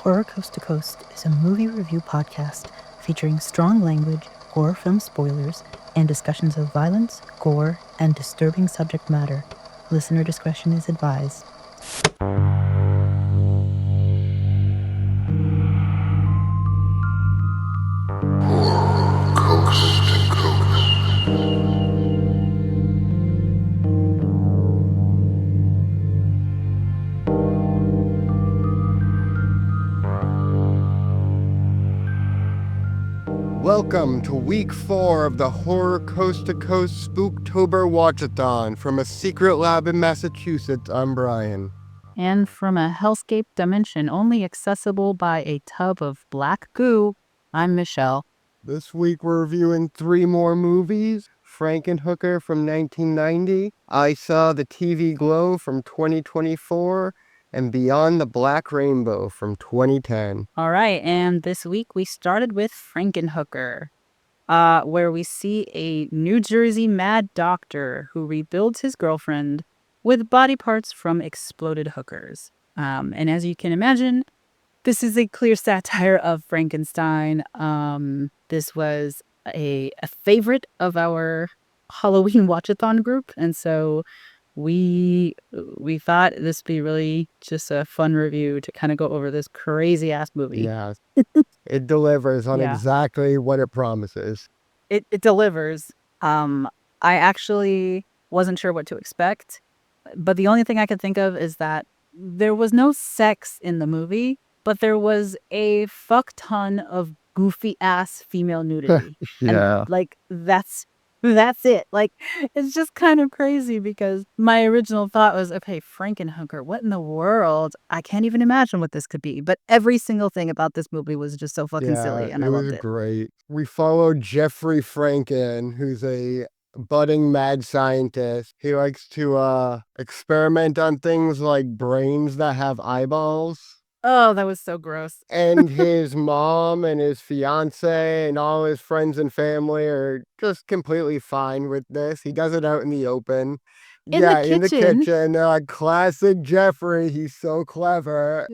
Horror Coast to Coast is a movie review podcast featuring strong language, horror film spoilers, and discussions of violence, gore, and disturbing subject matter. Listener discretion is advised. Welcome to week 4 of the Horror Coast to Coast Spooktober Watchathon. From a secret lab in Massachusetts, I'm Brian. And from a hellscape dimension only accessible by a tub of black goo, I'm Michelle. This week we're reviewing 3 more movies. Frankenhooker from 1990, I Saw the TV Glow from 2024, and Beyond the Black Rainbow from 2010. All right, and this week we started with Frankenhooker, where we see a New Jersey mad doctor who rebuilds his girlfriend with body parts from exploded hookers. And as you can imagine, this is a clear satire of Frankenstein. This was a favorite of our Halloween Watchathon group, and so we thought this would be really just a fun review to kind of go over this crazy ass movie. Yeah, it delivers on exactly what it promises. It delivers. I actually wasn't sure what to expect, but the only thing I could think of is that there was no sex in the movie, but there was a fuck ton of goofy ass female nudity. Yeah. And like that's it. Like, it's just kind of crazy because my original thought was, okay, Frankenhooker, what in the world? I can't even imagine what this could be. But every single thing about this movie was just so fucking silly, and I loved it. It was great. We followed Jeffrey Franken, who's a budding mad scientist. He likes to experiment on things like brains that have eyeballs. Oh, that was so gross. And his mom and his fiance and all his friends and family are just completely fine with this. He does it out in the open. In the kitchen. They're like, classic Jeffrey. He's so clever.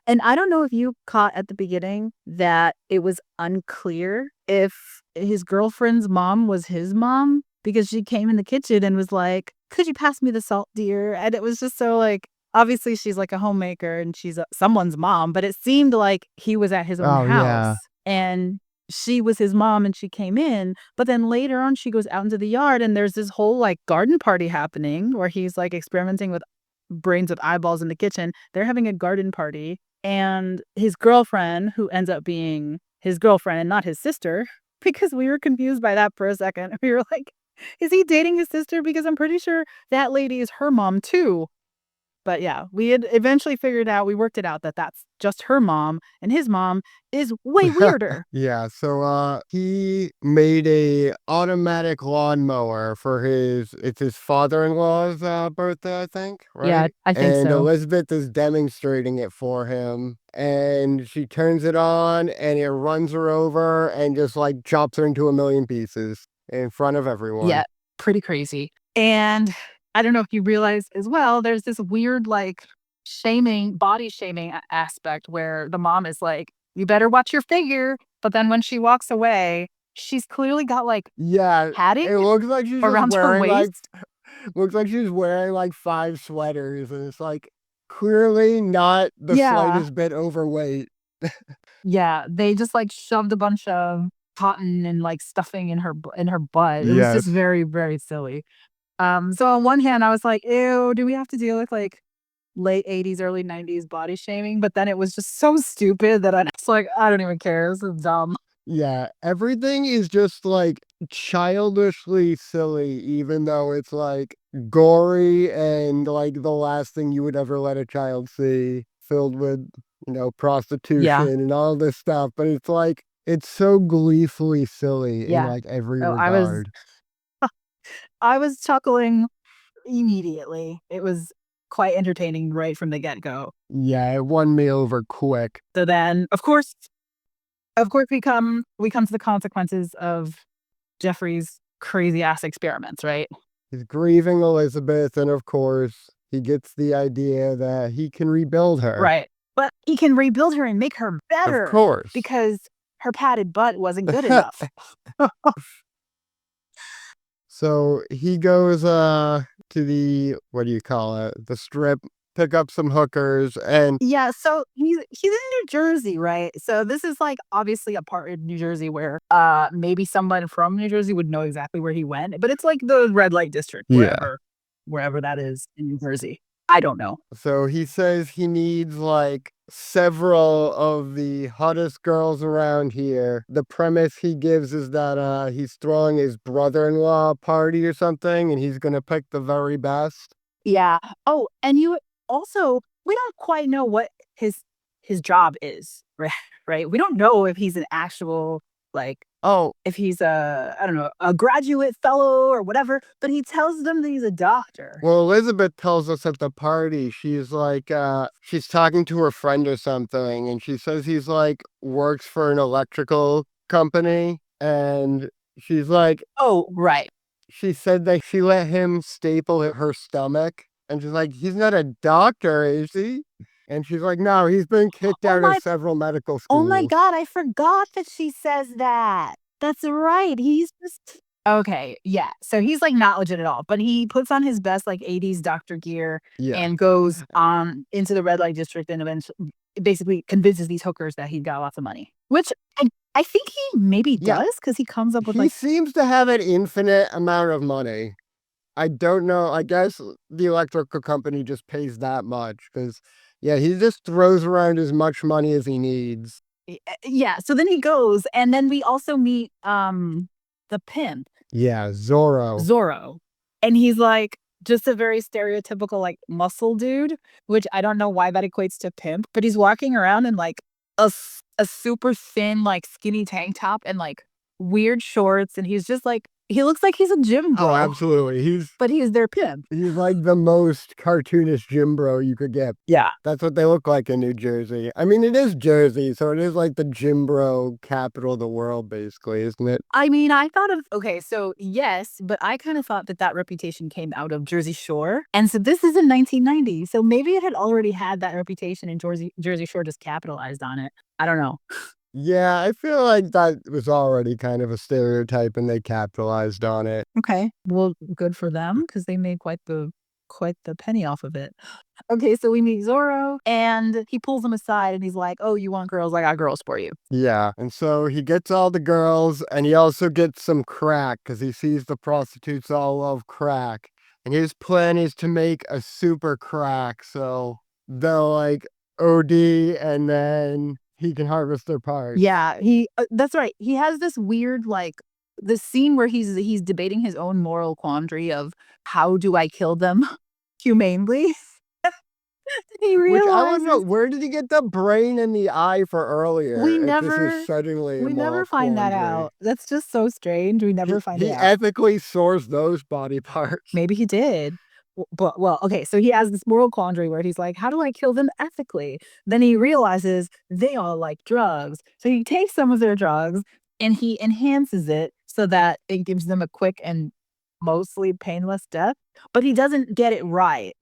And I don't know if you caught at the beginning that it was unclear if his girlfriend's mom was his mom, because she came in the kitchen and was like, could you pass me the salt, dear? And it was just so like, obviously she's like a homemaker and she's someone's mom, but it seemed like he was at his own house and she was his mom and she came in. But then later on she goes out into the yard and there's this whole like garden party happening where he's like experimenting with brains with eyeballs in the kitchen. They're having a garden party, and his girlfriend, who ends up being his girlfriend and not his sister, because we were confused by that for a second. We were like, is he dating his sister? Because I'm pretty sure that lady is her mom too. But yeah, we had eventually figured out, we worked it out that that's just her mom, and his mom is way weirder. So he made a automatic lawnmower for his father-in-law's birthday, I think, right? Yeah, I think so. And Elizabeth is demonstrating it for him, and she turns it on, and it runs her over and just like chops her into a million pieces in front of everyone. Yeah, pretty crazy. And I don't know if you realize as well, there's this weird like body shaming aspect where the mom is like, you better watch your figure. But then when she walks away, she's clearly got like padding. It looks like she's around her waist. Looks like she's wearing like 5 sweaters, and it's like clearly not the slightest bit overweight. Yeah, they just like shoved a bunch of cotton and like stuffing in her butt. It was just very, very silly. So on one hand, I was like, ew, do we have to deal with like late 80s, early 90s body shaming? But then it was just so stupid that I was like, I don't even care. This is dumb. Yeah, everything is just like childishly silly, even though it's like gory and like the last thing you would ever let a child see, filled with, prostitution and all this stuff. But it's like, it's so gleefully silly in like every regard. I was chuckling immediately. It was quite entertaining right from the get-go. Yeah, it won me over quick. So then, of course we come to the consequences of Jeffrey's crazy ass experiments, right? He's grieving Elizabeth, and of course, he gets the idea that he can rebuild her. Right. But he can rebuild her and make her better. Of course. Because her padded butt wasn't good enough. So he goes to the, what do you call it? The strip, pick up some hookers, and Yeah, so he's in New Jersey, right? So this is like obviously a part in New Jersey where maybe someone from New Jersey would know exactly where he went, but it's like the red light district, wherever that is in New Jersey. I don't know. So he says he needs like several of the hottest girls around here. The premise he gives is that he's throwing his brother-in-law a party or something, and he's gonna pick the very best. Yeah. Oh, and you also, we don't quite know what his job is, right? Right. We don't know if he's an actual like Oh, if he's I don't know, a graduate fellow or whatever, but he tells them that he's a doctor. well, Elizabeth tells us at the party, she's like, she's talking to her friend or something, and she says he's like, works for an electrical company, and she's like, Oh, right. she said that she let him staple her stomach, and she's like, he's not a doctor, is he? And she's like, no, he's been kicked out of several medical schools. Oh my God, I forgot that she says that. That's right. He's just okay. Yeah. So he's like not legit at all, but he puts on his best like 80s doctor gear and goes into the red light district and eventually basically convinces these hookers that he's got lots of money, which I think he maybe does because he comes up with he seems to have an infinite amount of money. I don't know. I guess the electrical company just pays that much because, yeah, he just throws around as much money as he needs. Yeah. So then he goes, and then we also meet the pimp. Yeah, Zorro. And he's like just a very stereotypical like muscle dude, which I don't know why that equates to pimp, but he's walking around in like a super thin, like skinny tank top and like weird shorts. And he's just like, he looks like he's a gym bro. Oh, absolutely. But he's their pimp. He's like the most cartoonish gym bro you could get. Yeah. That's what they look like in New Jersey. I mean, it is Jersey, so it is like the gym bro capital of the world, basically, isn't it? I mean, I thought of, okay, so yes, but I kind of thought that reputation came out of Jersey Shore. And so this is in 1990. So maybe it had already had that reputation and Jersey Shore just capitalized on it. I don't know. Yeah, I feel like that was already kind of a stereotype and they capitalized on it. Okay. Well, good for them because they made quite the penny off of it. Okay, so we meet Zorro and he pulls him aside and he's like, "Oh, you want girls? I got girls for you." Yeah, and so he gets all the girls and he also gets some crack because he sees the prostitutes all love crack. And his plan is to make a super crack so they'll like OD and then he can harvest their parts. Yeah, that's right. He has this weird like the scene where he's debating his own moral quandary of how do I kill them humanely? He realizes, which I don't know, where did he get the brain and the eye for earlier? We if never this is suddenly we never find that out. That's just so strange. We never find it out. He ethically sourced those body parts. Maybe he did. But well, okay, so he has this moral quandary where he's like, how do I kill them ethically? Then he realizes they all like drugs. So he takes some of their drugs and he enhances it so that it gives them a quick and mostly painless death. But he doesn't get it right?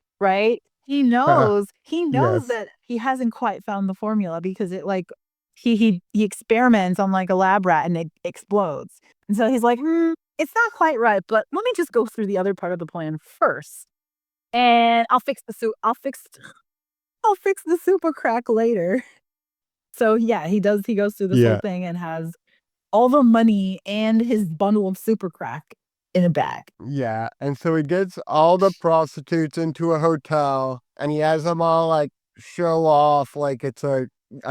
He knows Yes. that he hasn't quite found the formula because it like he experiments on like a lab rat and it explodes. And so he's like, it's not quite right, but let me just go through the other part of the plan first. And I'll fix the super crack later. So yeah, he goes through this whole thing and has all the money and his bundle of super crack in a bag. Yeah, and so he gets all the prostitutes into a hotel and he has them all like show off like it's a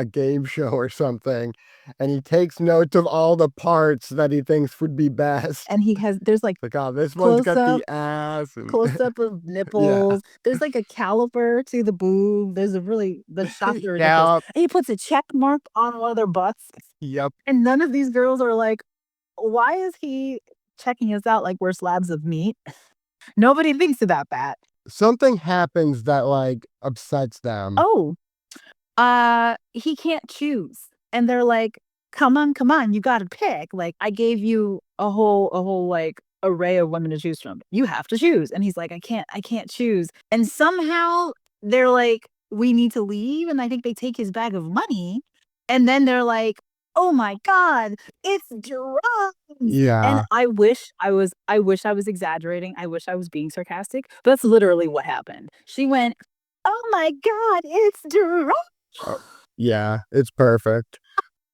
game show or something. And he takes notes of all the parts that he thinks would be best. And there's like oh, this one's got the ass. And close up of nipples. There's like a caliper to the boob. There's the shots are ridiculous. And he puts a check mark on one of their butts. Yep. And none of these girls are like, why is he checking us out like we're slabs of meat? Nobody thinks about that. Something happens that like upsets them. Oh, he can't choose. And they're like, come on, you gotta pick. Like, I gave you a whole like array of women to choose from. You have to choose. And he's like, I can't choose. And somehow they're like, we need to leave. And I think they take his bag of money. And then they're like, oh my God, it's drugs. And Yeah. I wish I was exaggerating. I wish I was being sarcastic. But that's literally what happened. She went, oh my God, it's drugs. Oh, yeah, it's perfect.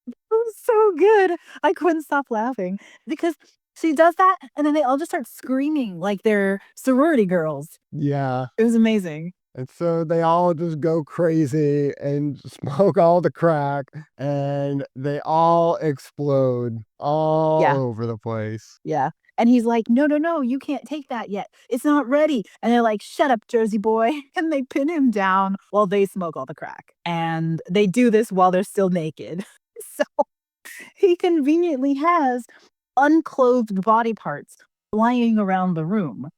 It was so good. I couldn't stop laughing because she does that, and then they all just start screaming like they're sorority girls. Yeah. It was amazing. And so they all just go crazy and smoke all the crack, and they all explode all Yeah. over the place. Yeah. And he's like, no, no, no, you can't take that yet. It's not ready. And they're like, shut up, Jersey boy. And they pin him down while they smoke all the crack. And they do this while they're still naked. So he conveniently has unclothed body parts flying around the room,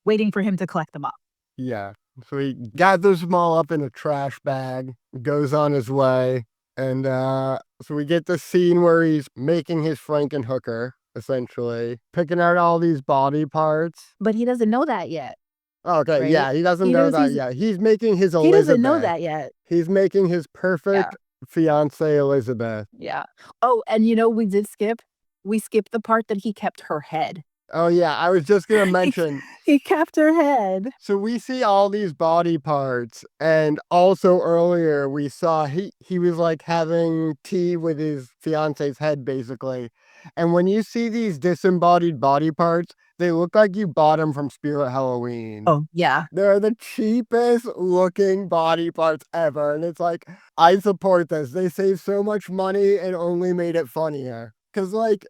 waiting for him to collect them up. Yeah. So he gathers them all up in a trash bag, goes on his way, and so we get the scene where he's making his Frankenhooker, essentially, picking out all these body parts. But he doesn't know that yet. Okay, Right? yeah, he doesn't He know knows that he's- yet. He's making his He Elizabeth. doesn't know that yet. He's making his perfect fiancée Elizabeth. Yeah. Oh, and we did skip. We skipped the part that he kept her head. Oh yeah, I was just gonna mention. He kept her head. So we see all these body parts, and also earlier we saw he was like having tea with his fiance's head, basically. And when you see these disembodied body parts, they look like you bought them from Spirit Halloween. Oh, yeah. They're the cheapest looking body parts ever, and it's like, I support this. They saved so much money and only made it funnier. Cause like,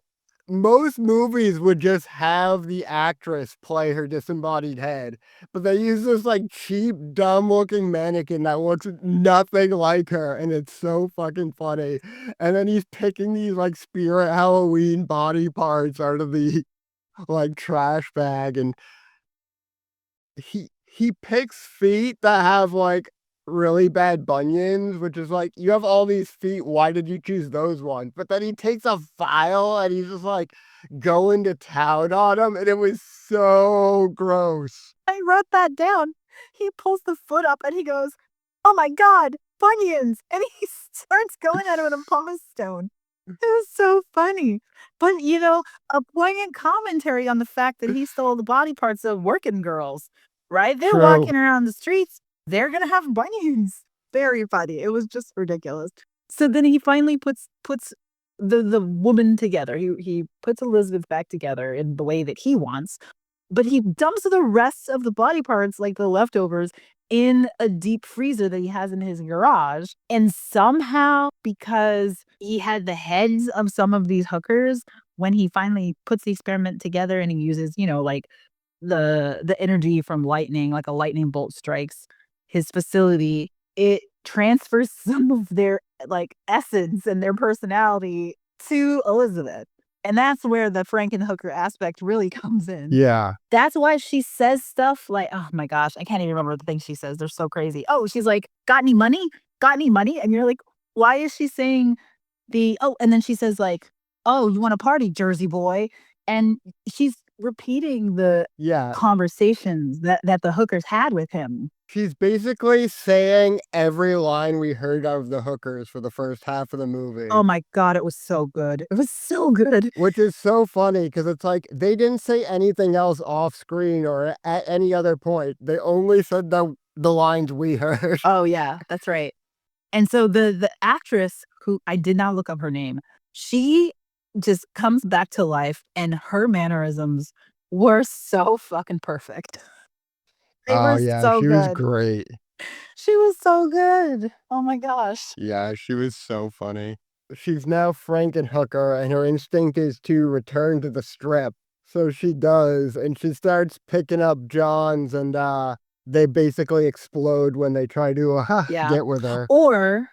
most movies would just have the actress play her disembodied head, but they use this like cheap, dumb looking mannequin that looks nothing like her, and it's so fucking funny. And then he's picking these like Spirit Halloween body parts out of the like trash bag, and he picks feet that have like really bad bunions, which is like, you have all these feet, why did you choose those ones? But then he takes a file and he's just like going to town on them, and it was so gross. I wrote that down. He pulls the foot up and he goes, oh my God, bunions. And he starts going at it with a pumice stone. It was so funny. But, a poignant commentary on the fact that he stole the body parts of working girls, right? They're True. walking around the streets. They're going to have bunions. Very funny. It was just ridiculous. So then he finally puts the woman together. He puts Elizabeth back together in the way that he wants. But he dumps the rest of the body parts, like the leftovers, in a deep freezer that he has in his garage. And somehow, because he had the heads of some of these hookers, when he finally puts the experiment together and he uses, like the energy from lightning, like a lightning bolt strikes his facility, it transfers some of their like essence and their personality to Elizabeth. And that's where the Frankenhooker aspect really comes in. Yeah. That's why she says stuff like, oh my gosh, I can't even remember the things she says. They're so crazy. Oh, she's like, got any money? Got any money? And you're like, why is she saying and then she says like, oh, you want a party, Jersey boy? And she's repeating the conversations that the hookers had with him. She's basically saying every line we heard out of the hookers for the first half of the movie. Oh my God, it was so good. It was so good. Which is so funny because it's like they didn't say anything else off screen or at any other point. They only said the lines we heard. Oh yeah, that's right. And so the actress, who I did not look up her name, she just comes back to life, and her mannerisms were so fucking perfect. They were so she good. was great. She was so good. Oh my gosh. Yeah, she was so funny. She's now Frankenhooker, and her instinct is to return to the strip. So she does, and she starts picking up Johns, and they basically explode when they try to get with her. Or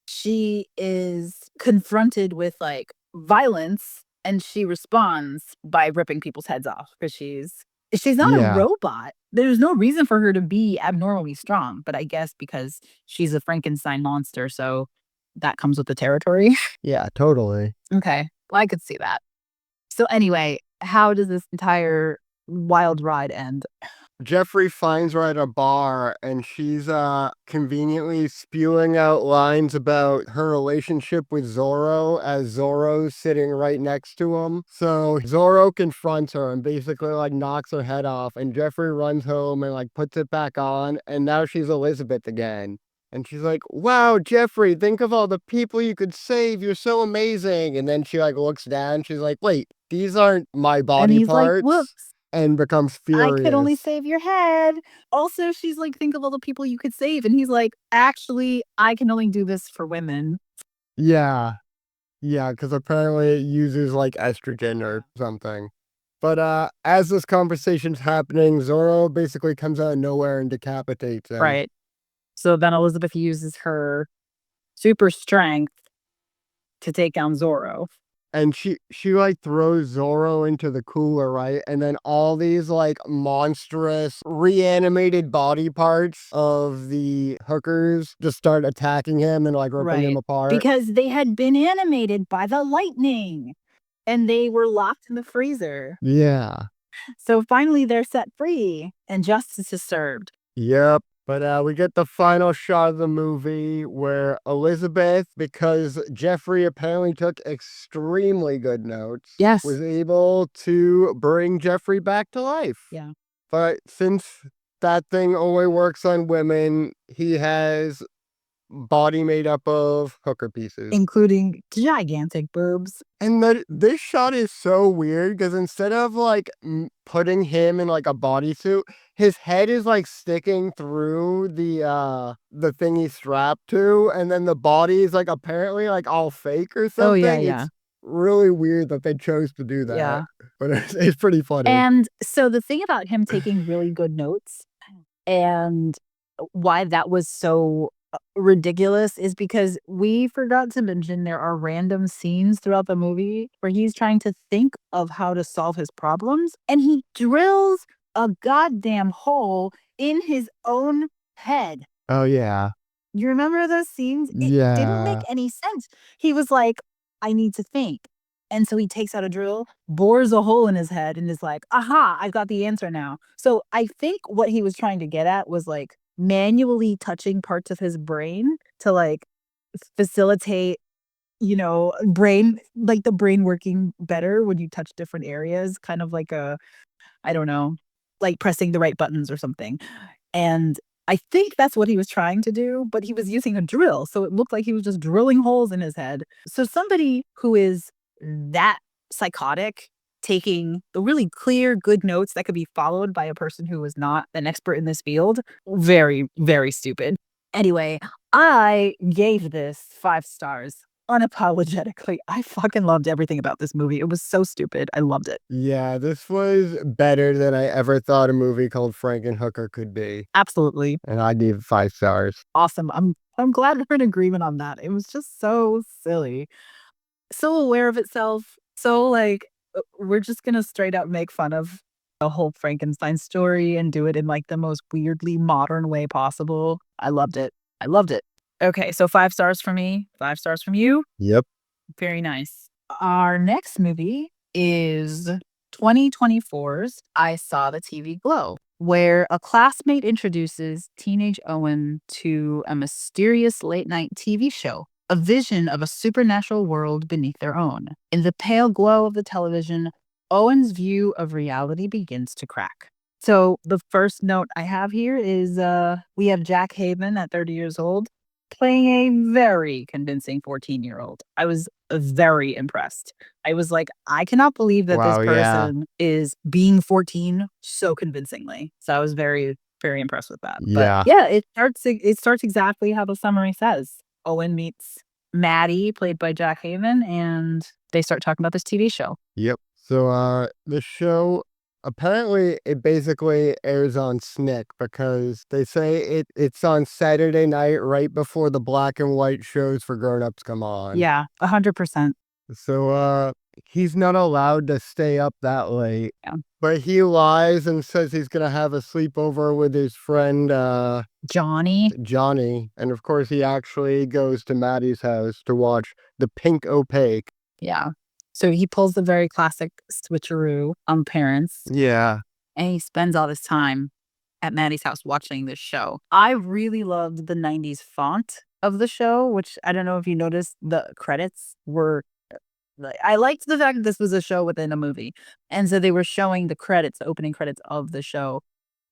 she is confronted with like violence, and she responds by ripping people's heads off because she's not a robot. There's no reason for her to be abnormally strong, but I guess because she's a Frankenstein monster, so that comes with the territory. Yeah, totally. Okay, well, I could see that. So anyway, how does this entire wild ride end? Jeffrey finds her at a bar and she's conveniently spewing out lines about her relationship with Zorro as Zorro's sitting right next to him. So Zorro confronts her and basically like knocks her head off, and Jeffrey runs home and like puts it back on, and now she's Elizabeth again. And she's like, "Wow, Jeffrey, think of all the people you could save. You're so amazing." And then she like looks down. She's like, "Wait, these aren't my And body he's like, parts." whoops, And becomes I could only furious. save your head. Also, she's like, think of all the people you could save. And he's like, actually, I can only do this for women. Yeah. Yeah, because apparently it uses like estrogen or something. But as this conversation's happening, Zorro basically comes out of nowhere and decapitates him. Right. So then Elizabeth uses her super strength to take down Zorro. And she like throws Zorro into the cooler, right? And then all these like monstrous reanimated body parts of the hookers just start attacking him and like ripping him apart. Because they had been animated by the lightning and they were locked in the freezer. Yeah. So finally they're set free and justice is served. Yep. But we get the final shot of the movie where Elizabeth, because Jeffrey apparently took extremely good notes, Yes. was able to bring Jeffrey back to life. Yeah. But since that thing only works on women, he has body made up of hooker pieces. Including gigantic boobs. And this shot is so weird because instead of like putting him in like a bodysuit, his head is like sticking through the thing he's strapped to, and then the body is like apparently like all fake or something. Oh, yeah. It's really weird that they chose to do that. Yeah. But it's pretty funny. And so the thing about him taking really good notes and why that was so ridiculous is because we forgot to mention there are random scenes throughout the movie where he's trying to think of how to solve his problems and he drills a goddamn hole in his own head. Oh yeah. You remember those scenes? It didn't make Yeah. any sense. He was like, I need to think. And so he takes out a drill, bores a hole in his head, and is like, aha, I've got the answer now. So I think what he was trying to get at was like manually touching parts of his brain to like facilitate, brain, like the brain working better when you touch different areas, kind of like I don't know, like pressing the right buttons or something. And I think that's what he was trying to do, but he was using a drill. So it looked like he was just drilling holes in his head. So somebody who is that psychotic, taking the really clear, good notes that could be followed by a person who was not an expert in this field, very, very stupid. Anyway, I gave this 5 stars unapologetically. I fucking loved everything about this movie. It was so stupid. I loved it. Yeah, this was better than I ever thought a movie called Frankenhooker could be. Absolutely. And I gave 5 stars. Awesome. I'm glad we're in agreement on that. It was just so silly. So aware of itself. So like we're just gonna straight up make fun of the whole Frankenstein story and do it in like the most weirdly modern way possible. I loved it. I loved it. Okay, so 5 stars for me, 5 stars from you. Yep. Very nice. Our next movie is 2024's I Saw the TV Glow, where a classmate introduces teenage Owen to a mysterious late night TV show, a vision of a supernatural world beneath their own. In the pale glow of the television, Owen's view of reality begins to crack. So the first note I have here is we have Jack Haven at 30 years old playing a very convincing 14-year-old. I was very impressed. I was like, I cannot believe that this Wow, yeah. person is being 14 so convincingly. So I was very, very impressed with that. Yeah. But yeah, it starts exactly how the summary says. Owen meets Maddie, played by Jack Haven, and they start talking about this TV show. Yep. So the show, apparently it basically airs on Snick because they say it's on Saturday night right before the black and white shows for grown-ups come on. Yeah, 100%. So he's not allowed to stay up that late. Yeah. But he lies and says he's gonna have a sleepover with his friend Johnny. And of course he actually goes to Maddie's house to watch The Pink Opaque. Yeah. So he pulls the very classic switcheroo on parents. Yeah. And he spends all this time at Maddie's house watching this show. I really loved the 90s font of the show, which I don't know if you noticed, the credits were I liked the fact that this was a show within a movie. And so they were showing the credits, the opening credits of the show.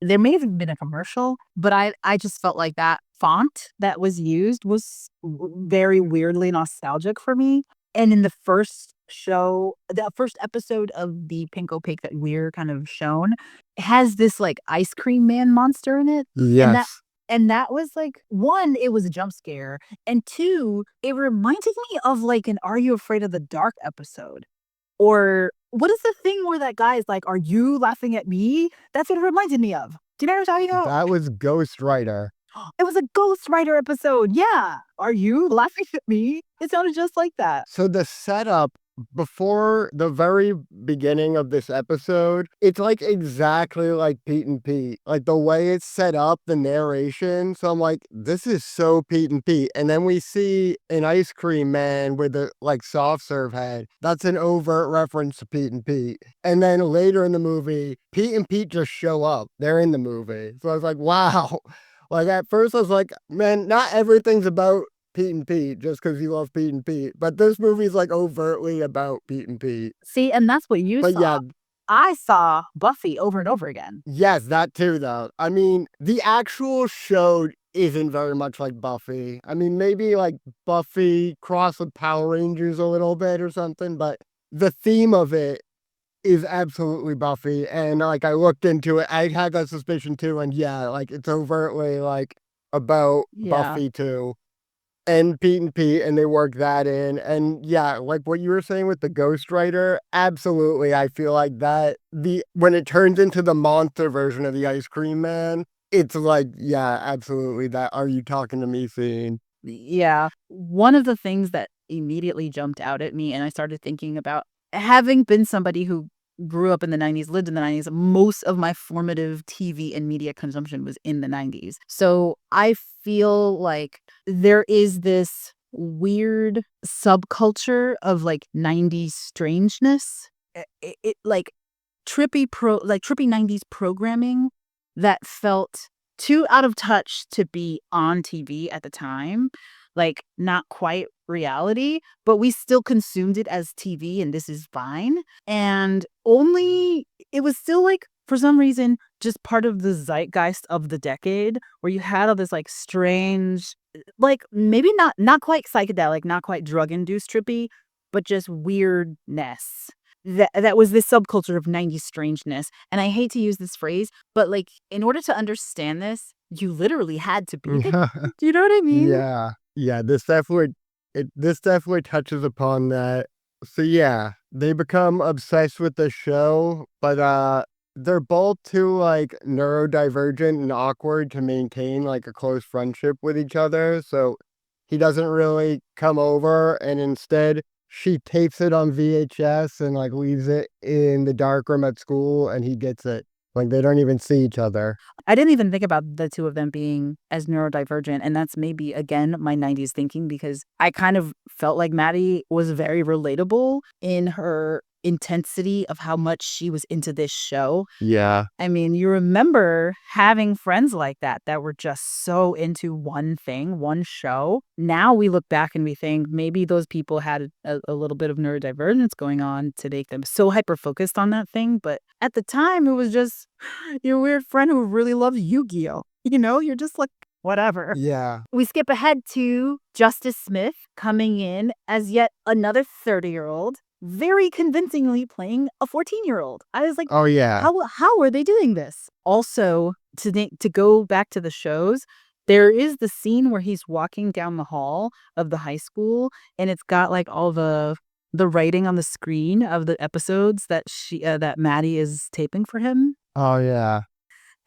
There may have been a commercial, but I just felt like that font that was used was very weirdly nostalgic for me. And in the first show, the first episode of the Pink Opaque that we're kind of shown has this like ice cream man monster in it. And that Yes. and that was like, one, it was a jump scare. And two, it reminded me of like an Are You Afraid of the Dark episode? Or what is the thing where that guy is like, "Are you laughing at me?" That's what it reminded me of. Do you know what I'm talking about? That was Ghost Rider. It was a Ghost Rider episode. Yeah. Are you laughing at me? It sounded just like that. So the setup before the very beginning of this episode, it's like exactly like Pete and Pete. Like the way it's set up, the narration. So I'm like, this is so Pete and Pete. And then we see an ice cream man with a like soft serve head. That's an overt reference to Pete and Pete. And then later in the movie, Pete and Pete just show up. They're in the movie. So I was like, wow. Like at first I was like, man, not everything's about Pete and Pete just because you love Pete and Pete. But this movie's like overtly about Pete and Pete. See, and that's what you But saw. yeah, I saw Buffy over and over again. yes, that too though. I mean, the actual show isn't very much like Buffy. I mean, maybe like Buffy crossed with Power Rangers a little bit or something, but the theme of it is absolutely Buffy. And like I looked into it, I had that suspicion too, and yeah, like it's overtly like about Yeah. Buffy too. And Pete and Pete, and they work that in. And yeah, like what you were saying with the Ghost Rider, absolutely. I feel like that when it turns into the monster version of the Ice Cream Man, it's like, yeah, absolutely that Are You Talking to Me scene. Yeah. One of the things that immediately jumped out at me, and I started thinking about having been somebody who grew up in the 90s, lived in the 90s, most of my formative TV and media consumption was in the 90s. So I feel like there is this weird subculture of like 90s strangeness. It like trippy 90s programming that felt too out of touch to be on TV at the time, like not quite reality, but we still consumed it as TV and this is fine. And only it was still like for some reason just part of the zeitgeist of the decade where you had all this like strange, like maybe not quite psychedelic, not quite drug induced trippy, but just weirdness. That was this subculture of 90s strangeness. And I hate to use this phrase, but like in order to understand this, you literally had to be there. Do you know what I mean? Yeah. Yeah, this definitely touches upon that. So yeah, they become obsessed with the show, but they're both too like neurodivergent and awkward to maintain like a close friendship with each other. So he doesn't really come over, and instead she tapes it on VHS and like leaves it in the dark room at school, and he gets it. Like they don't even see each other. I didn't even think about the two of them being as neurodivergent. And that's maybe, again, my 90s thinking, because I kind of felt like Maddie was very relatable in her intensity of how much she was into this show. Yeah. I mean, you remember having friends like that were just so into one thing, one show. Now we look back and we think maybe those people had a little bit of neurodivergence going on to make them so hyper-focused on that thing. But at the time, it was just your weird friend who really loves Yu-Gi-Oh! You know, you're just like, whatever. Yeah. We skip ahead to Justice Smith coming in as yet another 30-year-old, very convincingly playing a 14-year-old. I was like, Oh yeah. how are they doing this? Also, to go back to the shows, there is the scene where he's walking down the hall of the high school, and it's got like all the writing on the screen of the episodes that that Maddie is taping for him. Oh yeah.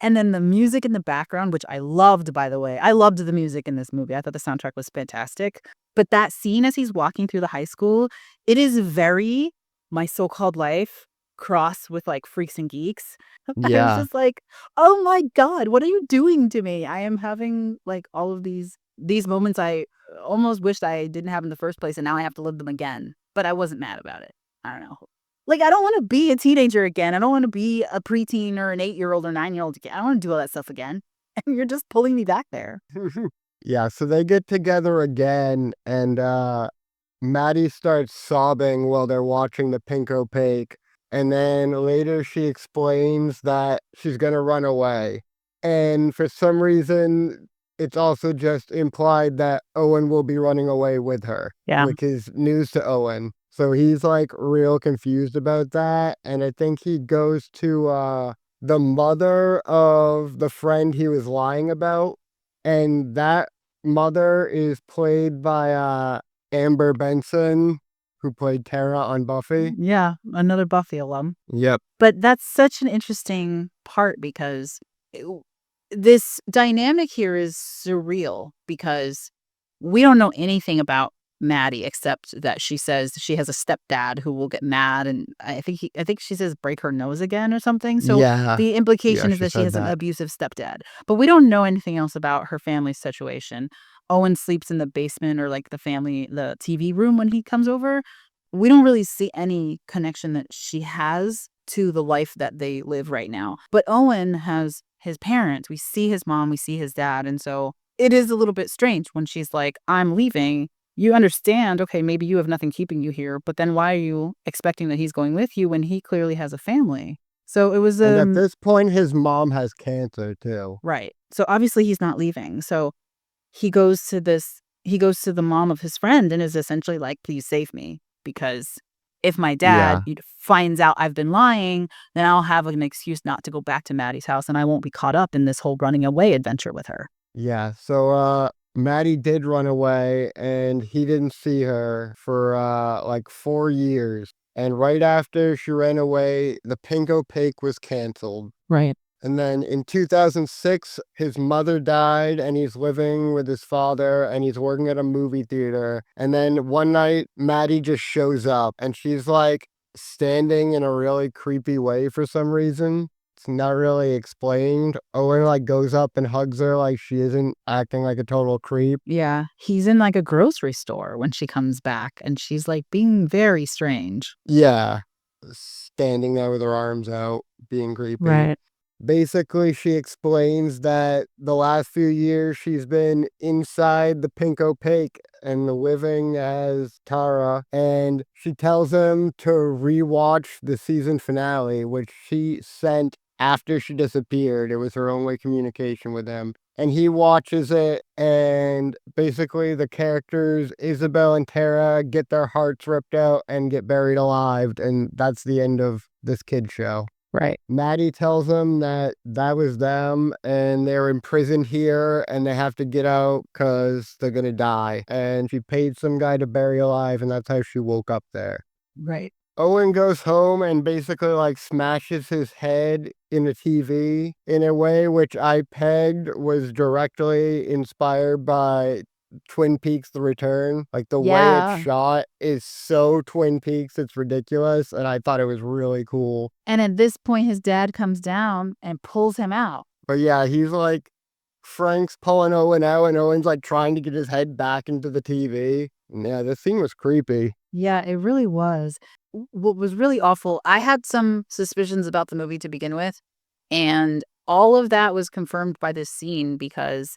And then the music in the background, which I loved, by the way. I loved the music in this movie. I thought the soundtrack was fantastic. But that scene as he's walking through the high school, it is very My So-Called Life cross with like Freaks and Geeks. I was Yeah. just like, oh my God, what are you doing to me? I am having like all of these moments I almost wished I didn't have in the first place, and now I have to live them again. But I wasn't mad about it. I don't know. Like, I don't want to be a teenager again. I don't want to be a preteen or an 8-year-old or 9-year-old again. I don't want to do all that stuff again. And you're just pulling me back there. Yeah, so they get together again, and Maddie starts sobbing while they're watching the Pink Opaque. And then later she explains that she's going to run away. And for some reason, it's also just implied that Owen will be running away with her, Yeah. which is news to Owen. So he's like real confused about that. And I think he goes to the mother of the friend he was lying about. And that mother is played by Amber Benson, who played Tara on Buffy. Yeah, another Buffy alum. Yep. But that's such an interesting part because this dynamic here is surreal because we don't know anything about Maddie except that she says she has a stepdad who will get mad, and I think she says break her nose again or something. So Yeah. the implication Yeah, is she that she said has an that. abusive stepdad, but we don't know anything else about her family situation. Owen sleeps in the basement or like the TV room when he comes over. We don't really see any connection that she has to the life that they live right now. But Owen has his parents. We see his mom, we see his dad. And so it is a little bit strange when she's like, I'm leaving. You understand, okay, maybe you have nothing keeping you here, but then why are you expecting that he's going with you when he clearly has a family? So it was And at this point, his mom has cancer too. right. So obviously he's not leaving. So he goes to the mom of his friend and is essentially like, please save me. Because if my dad finds out I've been lying, then I'll have an excuse not to go back to Maddie's house and I won't be caught up in this whole running away adventure with her. Yeah. So Maddie did run away, and he didn't see her for like 4 years. And right after she ran away, the Pink Opaque was canceled. Right. And then in 2006, his mother died, and he's living with his father, and he's working at a movie theater. And then one night, Maddie just shows up, and she's like standing in a really creepy way for some reason. It's not really explained. Owen like goes up and hugs her like she isn't acting like a total creep. Yeah. He's in like a grocery store when she comes back and she's like being very strange. Yeah, standing there with her arms out, being creepy. Right. Basically, she explains that the last few years she's been inside the Pink Opaque and living as Tara, and she tells him to rewatch the season finale, which she sent after she disappeared. It was her only communication with him. And he watches it, and basically the characters Isabel and Tara get their hearts ripped out and get buried alive, and that's the end of this kid show. Right. Maddie tells them that that was them and they're imprisoned here and they have to get out because they're going to die. And she paid some guy to bury alive, and that's how she woke up there. Right. Owen goes home and basically like smashes his head in a TV in a way which I pegged was directly inspired by Twin Peaks The Return. Like the way it's shot is so Twin Peaks, it's ridiculous. And I thought it was really cool. And at this point, his dad comes down and pulls him out. But yeah, he's like, Frank's pulling Owen out, and Owen's like trying to get his head back into the TV. And yeah, this scene was creepy. Yeah, it really was. What was really awful, I had some suspicions about the movie to begin with, and all of that was confirmed by this scene because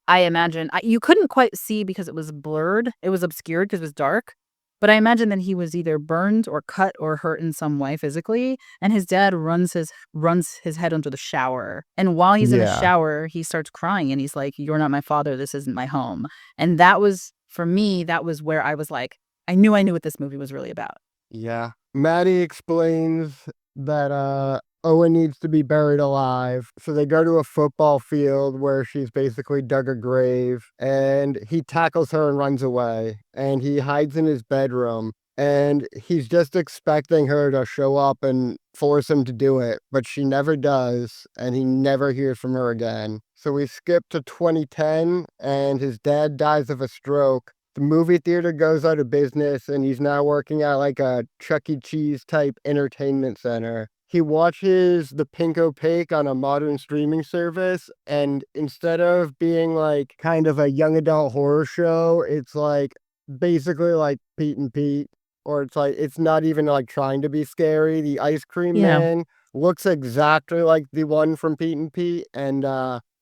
I imagine you couldn't quite see because it was blurred. It was obscured because it was dark. But I imagine that he was either burned or cut or hurt in some way physically. And his dad runs his head under the shower. And while he's in the shower, he starts crying and he's like, "You're not my father. This isn't my home." And that was, for me, that was where I was like, I knew what this movie was really about. Yeah. Maddie explains that Owen needs to be buried alive. So they go to a football field where she's basically dug a grave, and he tackles her and runs away. And he hides in his bedroom, and he's just expecting her to show up and force him to do it, but she never does, and he never hears from her again. So we skip to 2010, and his dad dies of a stroke. The movie theater goes out of business, and he's now working at like a Chuck E. Cheese type entertainment center. He watches The Pink Opaque on a modern streaming service, and instead of being like kind of a young adult horror show, it's like basically like Pete and Pete. or it's like it's not even like trying to be scary. The ice cream Yeah. man looks exactly like the one from Pete and Pete, and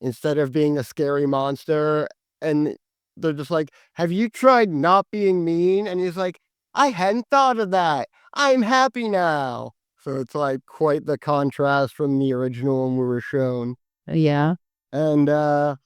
instead of being a scary monster, and they're just like, "Have you tried not being mean?" And he's like, "I hadn't thought of that. I'm happy now." So it's like quite the contrast from the original when we were shown. Yeah. And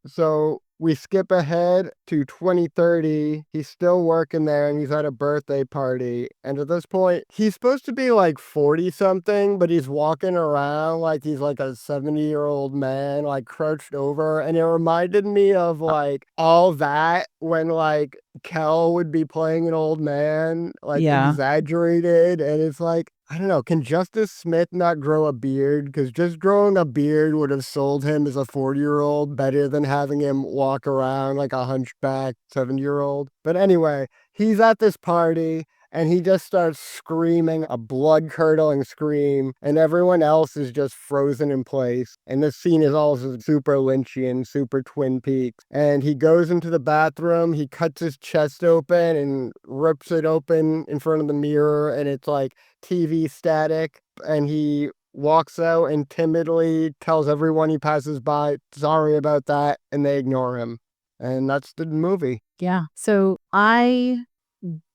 so we skip ahead to 2030. He's still working there and he's at a birthday party. And at this point, he's supposed to be like 40 something, but he's walking around like he's like a 70-year-old man, like crouched over. And it reminded me of like all that when like Kel would be playing an old man, like Yeah. exaggerated. And it's like, I don't know, can Justice Smith not grow a beard? Because just growing a beard would have sold him as a 40-year-old better than having him walk around like a hunchback 70-year-old. But anyway, he's at this party and he just starts screaming a blood curdling scream, and everyone else is just frozen in place. And this scene is also super Lynchian, super Twin Peaks. And he goes into the bathroom, he cuts his chest open and rips it open in front of the mirror, and it's like TV static, and he walks out and timidly tells everyone he passes by, sorry about that, and they ignore him. And that's the movie. Yeah. So I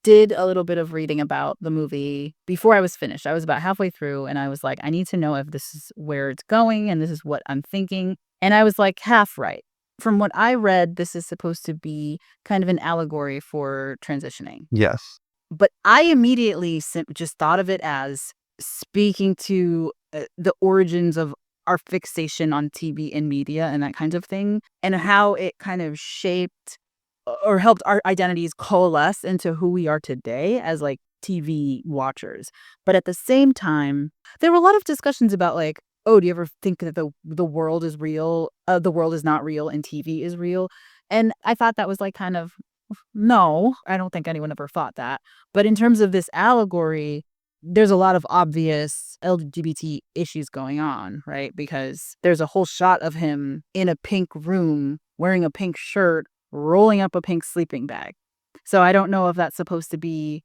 did a little bit of reading about the movie before I was finished. I was about halfway through and I was like, I need to know if this is where it's going and this is what I'm thinking. And I was like half right. From what I read, this is supposed to be kind of an allegory for transitioning. Yes. But I immediately just thought of it as speaking to the origins of our fixation on TV and media and that kind of thing, and how it kind of shaped or helped our identities coalesce into who we are today as like TV watchers. But at the same time, there were a lot of discussions about like, oh, do you ever think that the world is real? The world is not real and TV is real. And I thought that was like kind of, no, I don't think anyone ever thought that. But in terms of this allegory, there's a lot of obvious LGBT issues going on, right? Because there's a whole shot of him in a pink room wearing a pink shirt, rolling up a pink sleeping bag. So I don't know if that's supposed to be,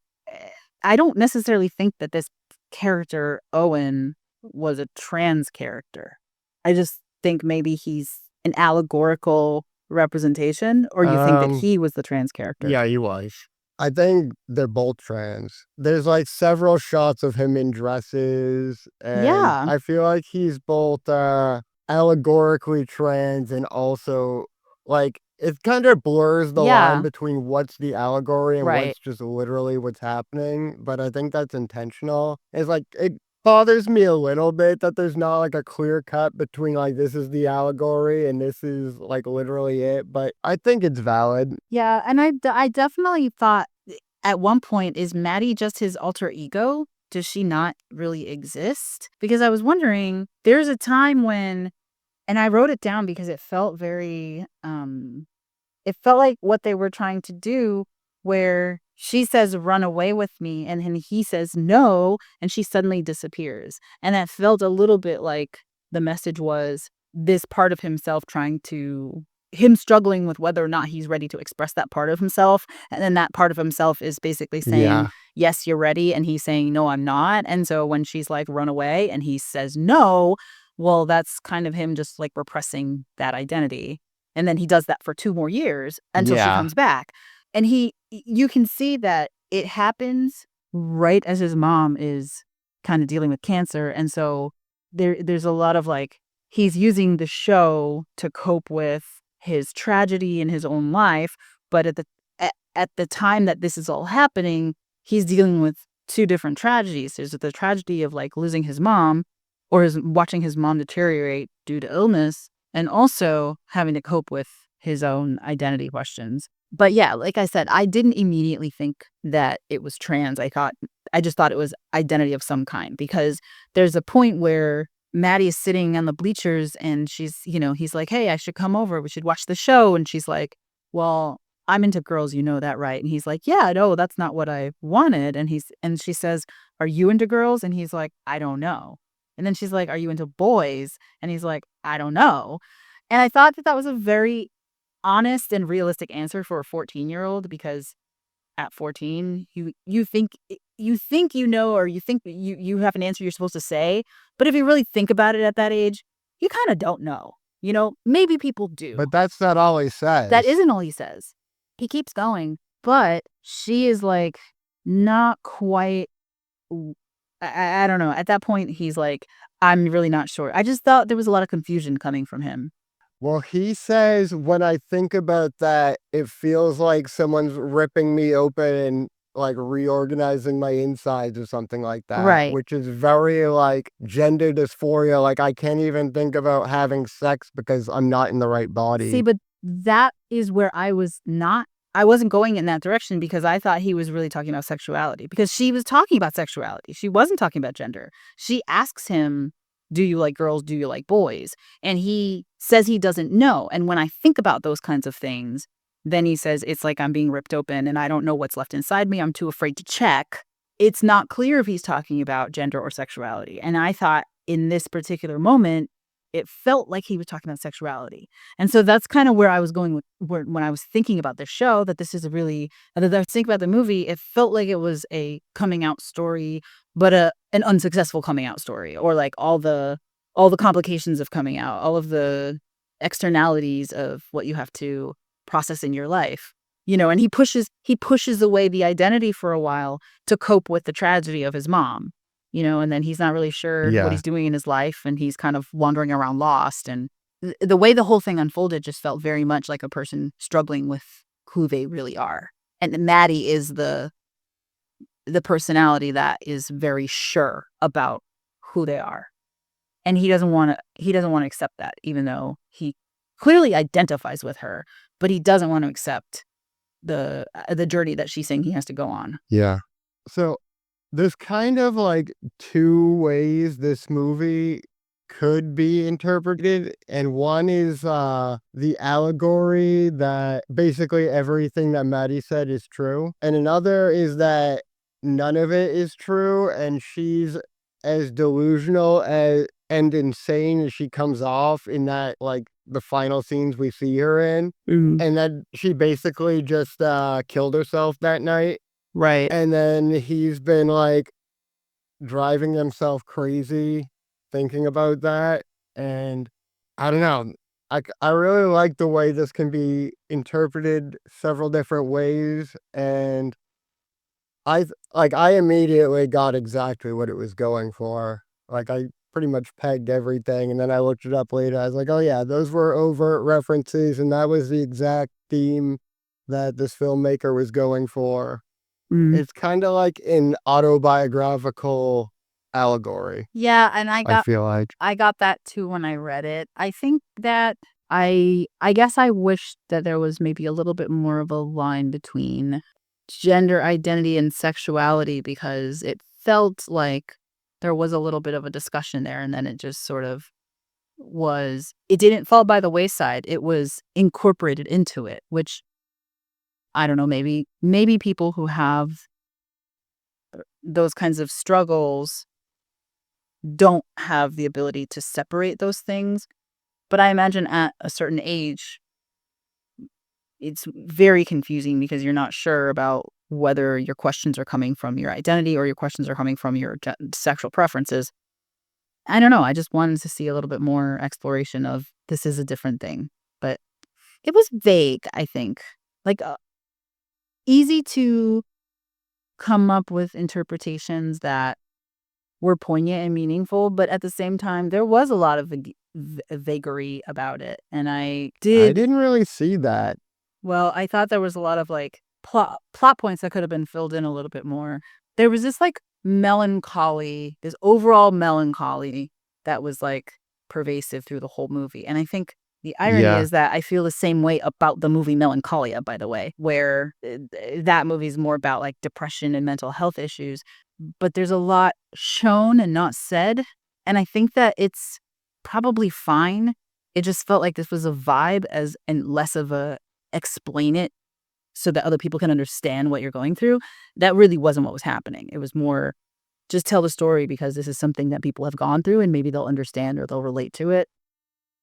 I don't necessarily think that this character, Owen, was a trans character. I just think maybe he's an allegorical representation, or you think that he was the trans character? Yeah, he was. I think they're both trans. There's like several shots of him in dresses, and Yeah. I feel like he's both allegorically trans and also like it kind of blurs the Yeah. line between what's the allegory and Right. what's just literally what's happening. But I think that's intentional. It's like it bothers me a little bit that there's not like a clear cut between like this is the allegory and this is like literally it, but I think it's valid. Yeah, and I definitely thought at one point, is Maddie just his alter ego? Does she not really exist? Because I was wondering, there's a time when, and I wrote it down because it felt very, it felt like what they were trying to do, where she says, run away with me, and then he says no, and she suddenly disappears. And that felt a little bit like the message was this part of himself him struggling with whether or not he's ready to express that part of himself. And then that part of himself is basically saying, Yeah. yes, you're ready. And he's saying, no, I'm not. And so when she's like, run away, and he says no, well, that's kind of him just like repressing that identity. And then he does that for 2 more years until she Yeah. comes back. And you can see that it happens right as his mom is kind of dealing with cancer. And so there's a lot of like, he's using the show to cope with his tragedy in his own life. But at the time that this is all happening, he's dealing with 2 different tragedies. There's the tragedy of like losing his mom, or watching his mom deteriorate due to illness, and also having to cope with his own identity questions. But yeah, like I said, I didn't immediately think that it was trans. I just thought it was identity of some kind, because there's a point where Maddie is sitting on the bleachers and he's like, hey, I should come over. We should watch the show. And she's like, well, I'm into girls, you know that, right? And he's like, yeah, no, that's not what I wanted. And she says, are you into girls? And he's like, I don't know. And then she's like, are you into boys? And he's like, I don't know. And I thought that was a very honest and realistic answer for a 14-year-old, because at 14, you think you think you know, or you think you have an answer you're supposed to say, but if you really think about it at that age, you kind of don't know. Maybe people do. But that's not all he says. That isn't all he says. He keeps going, but she is like not quite. I don't know. At that point, he's like, I'm really not sure. I just thought there was a lot of confusion coming from him. Well, he says, when I think about that, it feels like someone's ripping me open and like reorganizing my insides or something like that. Right. Which is very like gender dysphoria. Like I can't even think about having sex because I'm not in the right body. See, but that is where I wasn't going in that direction, because I thought he was really talking about sexuality, because she was talking about sexuality. She wasn't talking about gender. She asks him, do you like girls? Do you like boys? And he says he doesn't know. And when I think about those kinds of things, then he says, it's like I'm being ripped open and I don't know what's left inside me. I'm too afraid to check. It's not clear if he's talking about gender or sexuality. And I thought in this particular moment, it felt like he was talking about sexuality. And so that's kind of where I was going with when I was thinking about this show, that this is that I was thinking about the movie, it felt like it was a coming out story, but an unsuccessful coming out story, or like all the complications of coming out, all of the externalities of what you have to process in your life. And he pushes away the identity for a while to cope with the tragedy of his mom. And then he's not really sure what he's doing in his life, and he's kind of wandering around lost. And the way the whole thing unfolded just felt very much like a person struggling with who they really are. And Maddie is the personality that is very sure about who they are. And he doesn't want to accept that, even though he clearly identifies with her, but he doesn't want to accept the journey that she's saying he has to go on. Yeah. So there's kind of like two ways this movie could be interpreted. And one is the allegory that basically everything that Maddie said is true. And another is that none of it is true, and she's as delusional and insane as she comes off in that, like, the final scenes we see her in. Mm-hmm. And then she basically just killed herself that night. Right. And then he's been like driving himself crazy thinking about that. And I don't know. I really like the way this can be interpreted several different ways. And I immediately got exactly what it was going for. Like I pretty much pegged everything. And then I looked it up later. I was like, oh yeah, those were overt references. And that was the exact theme that this filmmaker was going for. It's kind of like an autobiographical allegory. Yeah, and I feel like I got that too when I read it. I think that I guess I wish that there was maybe a little bit more of a line between gender identity and sexuality, because it felt like there was a little bit of a discussion there, and then it just sort of it didn't fall by the wayside. It was incorporated into it, which I don't know, maybe people who have those kinds of struggles don't have the ability to separate those things. But I imagine at a certain age, it's very confusing, because you're not sure about whether your questions are coming from your identity or your questions are coming from your sexual preferences. I don't know. I just wanted to see a little bit more exploration of this is a different thing. But it was vague, I think. Like, easy to come up with interpretations that were poignant and meaningful, but at the same time, there was a lot of vagary about it. And I didn't really see that. Well, I thought there was a lot of like plot points that could have been filled in a little bit more. There was this like melancholy, this overall melancholy that was like pervasive through the whole movie. And I think the irony is that I feel the same way about the movie Melancholia, by the way, where that movie is more about like depression and mental health issues, but there's a lot shown and not said. And I think that it's probably fine. It just felt like this was a vibe and less of a explain it so that other people can understand what you're going through. That really wasn't what was happening. It was more just tell the story because this is something that people have gone through and maybe they'll understand or they'll relate to it.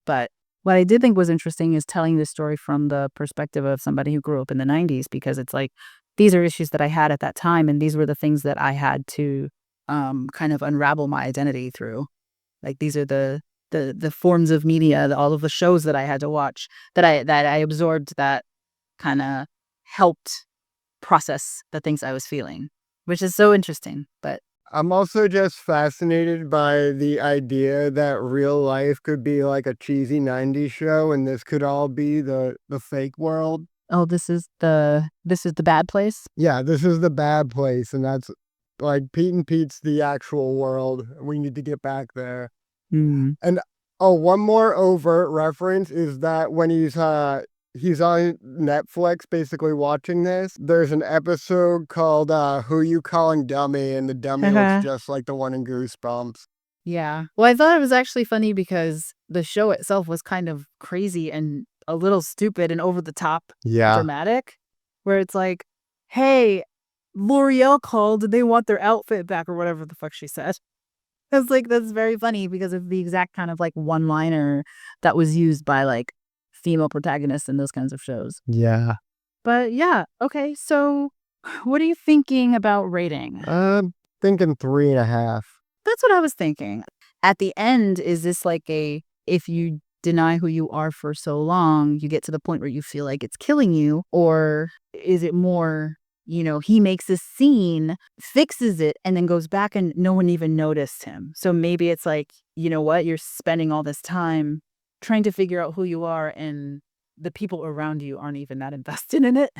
But what I did think was interesting is telling this story from the perspective of somebody who grew up in the 90s, because it's like these are issues that I had at that time, and these were the things that I had to kind of unravel my identity through. Like these are the forms of media, all of the shows that I had to watch, that I absorbed, that kind of helped process the things I was feeling, which is so interesting. But I'm also just fascinated by the idea that real life could be like a cheesy 90s show and this could all be the fake world. oh, this is the bad place. Yeah, this is the bad place, and that's like Pete and Pete's the actual world. We need to get back there. Mm. And oh, one more overt reference is that when he's on Netflix basically watching this, there's an episode called Who You Calling Dummy, and the dummy looks just like the one in Goosebumps. Yeah. Well, I thought it was actually funny because the show itself was kind of crazy and a little stupid and over the top Yeah. dramatic, where it's like, hey, L'Oreal called and they want their outfit back, or whatever the fuck she said. It's like, that's very funny because of the exact kind of like one-liner that was used by like female protagonists in those kinds of shows. Yeah. But yeah, okay. So what are you thinking about rating? Thinking 3.5. That's what I was thinking. At the end, is this like if you deny who you are for so long, you get to the point where you feel like it's killing you? Or is it more, he makes a scene, fixes it, and then goes back and no one even noticed him? So maybe it's like, you know what? You're spending all this time trying to figure out who you are, and the people around you aren't even that invested in it.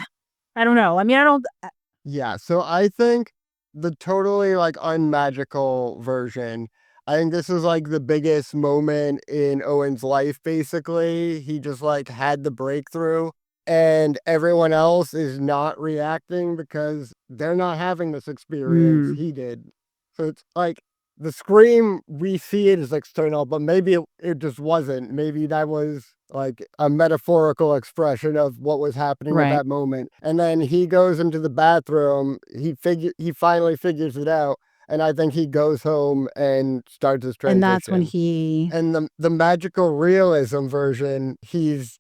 I don't know. I mean, Yeah, so I think the totally like unmagical version, I think this is like the biggest moment in Owen's life, basically. He just like had the breakthrough, and everyone else is not reacting because they're not having this experience he did. So it's like the scream, we see it as external, but maybe it just wasn't. Maybe that was like a metaphorical expression of what was happening at that moment. And then he goes into the bathroom, he finally figures it out, and I think he goes home and starts his transition. and that's when he And the magical realism version, he's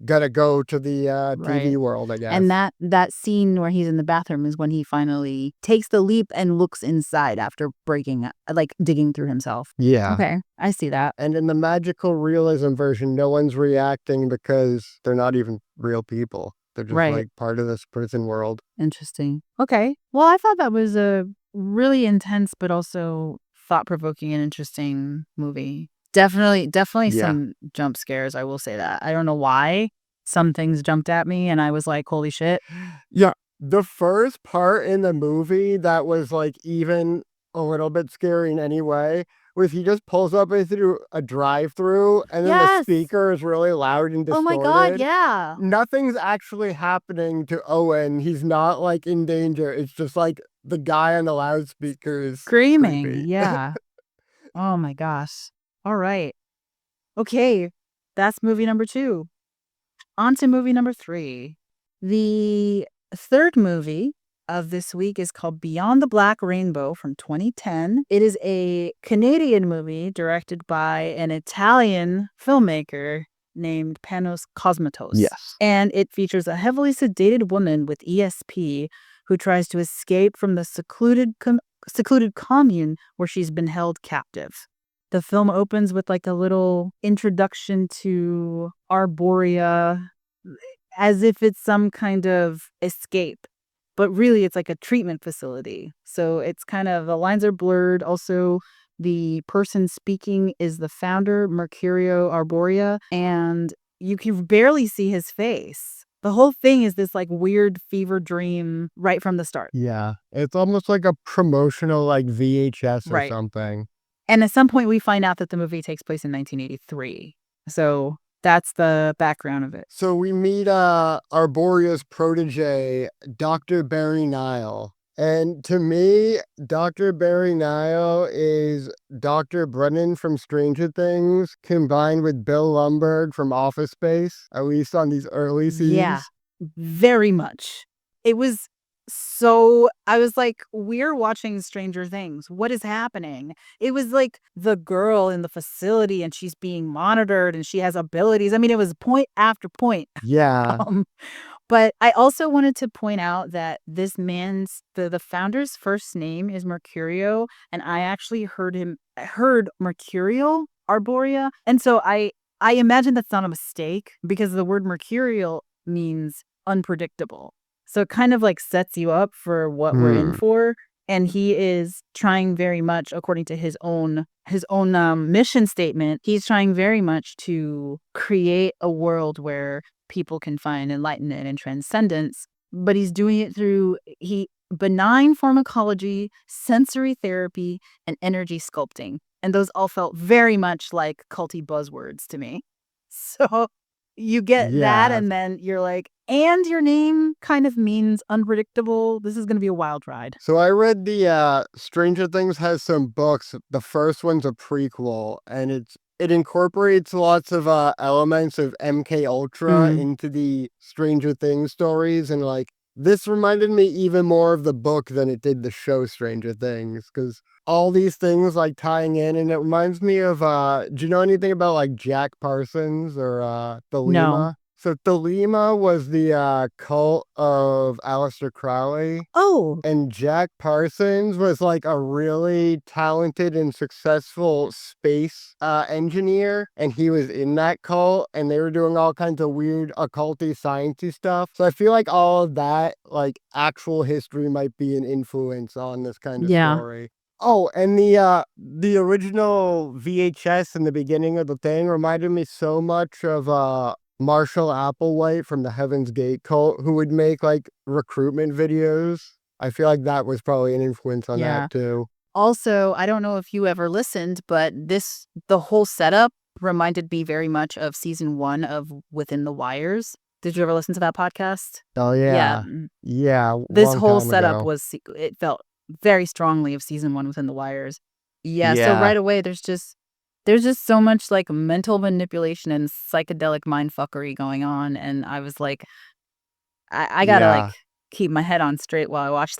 gonna go to the TV world, I guess. And that scene where he's in the bathroom is when he finally takes the leap and looks inside after digging through himself. Yeah. Okay, I see that. And in the magical realism version, no one's reacting because they're not even real people. They're just like part of this prison world. Interesting. Okay. Well, I thought that was a really intense but also thought-provoking and interesting movie. Definitely some jump scares, I will say that. I don't know why some things jumped at me and I was like, holy shit. Yeah. The first part in the movie that was like even a little bit scary in any way was he just pulls up into a drive-through and then the speaker is really loud and distorted. Oh my God, yeah. Nothing's actually happening to Owen. He's not like in danger. It's just like the guy on the loudspeaker is Screaming. creepy. Yeah. Oh my gosh. All right. Okay. That's movie number 2. On to movie number 3. The third movie of this week is called Beyond the Black Rainbow from 2010. It is a Canadian movie directed by an Italian filmmaker named Panos Cosmatos. Yes. And it features a heavily sedated woman with ESP who tries to escape from the secluded commune where she's been held captive. The film opens with like a little introduction to Arborea, as if it's some kind of escape, but really it's like a treatment facility. So it's kind of, the lines are blurred. Also, the person speaking is the founder, Mercurio Arborea, and you can barely see his face. The whole thing is this like weird fever dream right from the start. Yeah. It's almost like a promotional like VHS or something. And at some point we find out that the movie takes place in 1983. So that's the background of it. So we meet Arborea's protege, Dr. Barry Nile. And to me, Dr. Barry Nile is Dr. Brennan from Stranger Things combined with Bill Lumbergh from Office Space, at least on these early scenes. Yeah, very much. It was so, I was like, we're watching Stranger Things. What is happening? It was like the girl in the facility and she's being monitored and she has abilities. I mean, it was point after point. Yeah. But I also wanted to point out that this man's the founder's first name is Mercurio, and I actually heard Mercurial Arborea. And so I imagine that's not a mistake because the word mercurial means unpredictable. So it kind of like sets you up for what we're in for. And he is trying very much, according to his own mission statement, he's trying very much to create a world where people can find enlightenment and transcendence. But he's doing it through benign pharmacology, sensory therapy, and energy sculpting. And those all felt very much like culty buzzwords to me. So you get that, Yeah. and then you're like, and your name kind of means unpredictable. This is going to be a wild ride. So I read the Stranger Things has some books. The first one's a prequel, and it incorporates lots of elements of MK Ultra into the Stranger Things stories, and like this reminded me even more of the book than it did the show Stranger Things, because all these things like tying in, and it reminds me of do you know anything about like Jack Parsons or No. Thelema? So Thelema was the cult of Aleister Crowley. Oh, And Jack Parsons was like a really talented and successful space engineer, and he was in that cult, and they were doing all kinds of weird occulty sciencey stuff. So I feel like all of that, like actual history, might be an influence on this kind of yeah. story. Oh, and the original VHS in the beginning of the thing reminded me so much of Marshall Applewhite from the Heaven's Gate cult, who would make like recruitment videos. I feel like that was probably an influence on Yeah. that too. Also, I don't know if you ever listened, but the whole setup reminded me very much of season 1 of Within the Wires. Did you ever listen to that podcast? Oh Yeah. yeah. Yeah, This long whole time setup ago. it felt very strongly of season 1 Within the Wires. Yeah, so Yeah. right away there's just so much like mental manipulation and psychedelic mindfuckery going on, and I was like, I gotta like Yeah. keep my head on straight while I watch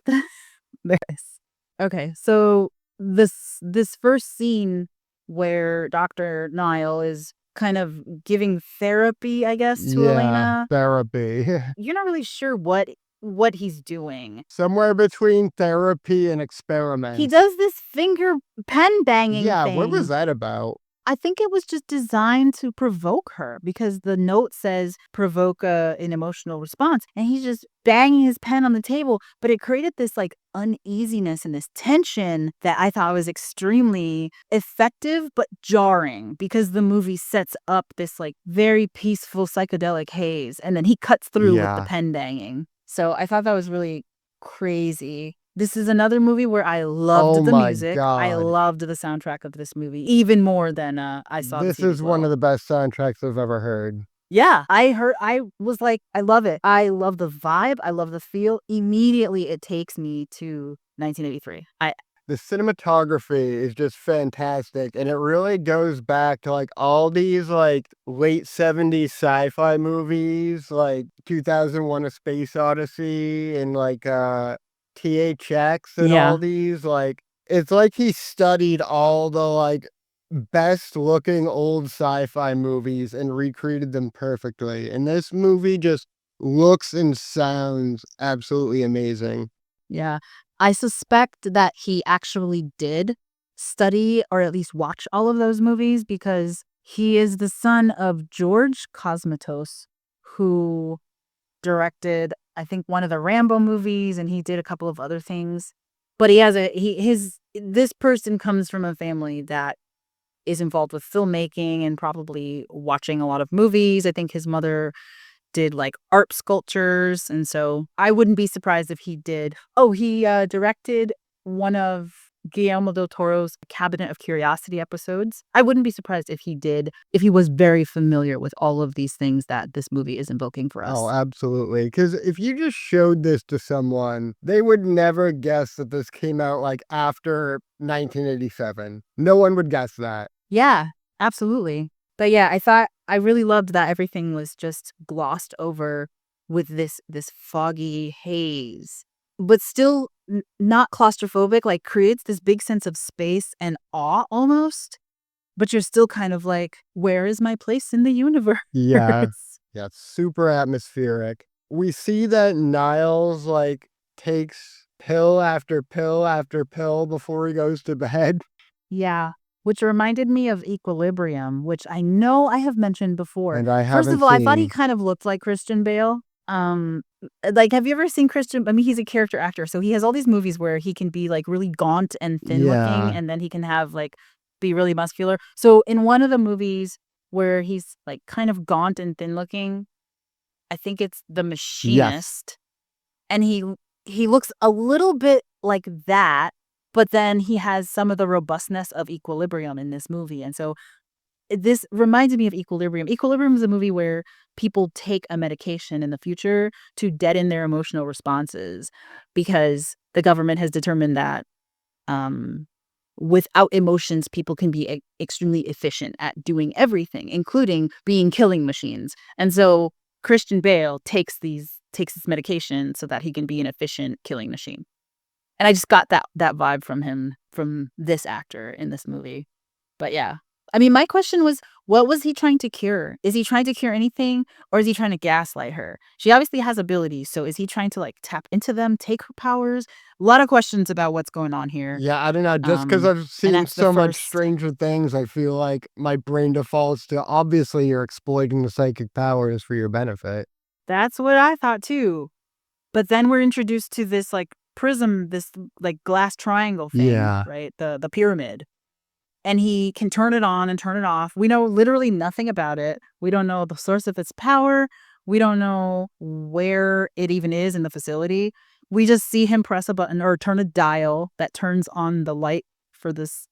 this. Okay, so this first scene where Dr. Nile is kind of giving therapy, I guess, to Yeah, Elena. therapy. You're not really sure what he's doing. Somewhere between therapy and He experiments. does this finger pen banging Yeah, what was thing. that about? I think it was just designed to provoke her because the note says provoke an emotional response. And he's just banging his pen on the table. But it created this like uneasiness and this tension that I thought was extremely effective but jarring because the movie sets up this like very peaceful psychedelic haze. And then he cuts through with the Yeah. pen banging. So I thought that was really crazy. This is another movie where I loved Oh the my music. I God. loved the soundtrack of this movie even more than I saw the This TV is one Glow. of the best soundtracks I've ever heard. Yeah, I was like, I love it. I love the vibe. I love the feel. Immediately, it takes me to 1983. The cinematography is just fantastic, and it really goes back to like all these like late 70s sci-fi movies like 2001 A Space Odyssey and like THX and Yeah. all these, like it's like he studied all the like best looking old sci-fi movies and recreated them perfectly, and this movie just looks and sounds absolutely amazing. Yeah. I suspect that he actually did study or at least watch all of those movies because he is the son of George Cosmatos, who directed, I think, one of the Rambo movies, and he did a couple of other things. But this person comes from a family that is involved with filmmaking and probably watching a lot of movies. I think his mother did like art sculptures, and so I wouldn't be surprised if he did. Oh, he directed one of Guillermo del Toro's Cabinet of Curiosity episodes. I wouldn't be surprised if he was very familiar with all of these things that this movie is invoking for Oh, us. absolutely. Because if you just showed this to someone, they would never guess that this came out like after 1987. No one would guess that. Yeah, absolutely. But yeah, I really loved that everything was just glossed over with this foggy haze, but still not claustrophobic, like creates this big sense of space and awe almost. But you're still kind of like, where is my place in the universe? Yeah. Yeah, it's super atmospheric. we see that Niles like takes pill after pill after pill before he goes to bed. Yeah, which reminded me of Equilibrium, which I know I have mentioned before. And I First of haven't all, I thought he seen. kind of looked like Christian Bale. Like, have you ever seen Christian? I mean, he's a character actor, so he has all these movies where he can be like really gaunt and thin looking, Yeah. and then he can have like be really muscular. So in one of the movies where he's like kind of gaunt and thin looking, I think it's The Yes. Machinist, and he looks a little bit like that, but then he has some of the robustness of Equilibrium in this movie, and so this reminded me of Equilibrium. Equilibrium is a movie where people take a medication in the future to deaden their emotional responses because the government has determined that um, without emotions, people can be extremely efficient at doing everything, including being killing machines. And so Christian Bale takes this medication so that he can be an efficient killing machine. And I just got that vibe from him, from this actor in this movie. But yeah. I mean, my question was, what was he trying to cure? Is he trying to cure anything, or is he trying to gaslight her? She obviously has abilities, so is he trying to like tap into them, take her powers? A lot of questions about what's going on here. Yeah, I don't know. Just because I've And seen that's the so much first. Stranger Things, I feel like my brain defaults to obviously you're exploiting the psychic powers for your benefit. That's what I thought too. But then we're introduced to this like prism, this like glass triangle thing, Yeah. right? The pyramid. And he can turn it on and turn it off. We know literally nothing about it. We don't know the source of its power. We don't know where it even is in the facility. We just see him press a button or turn a dial that turns on the light for this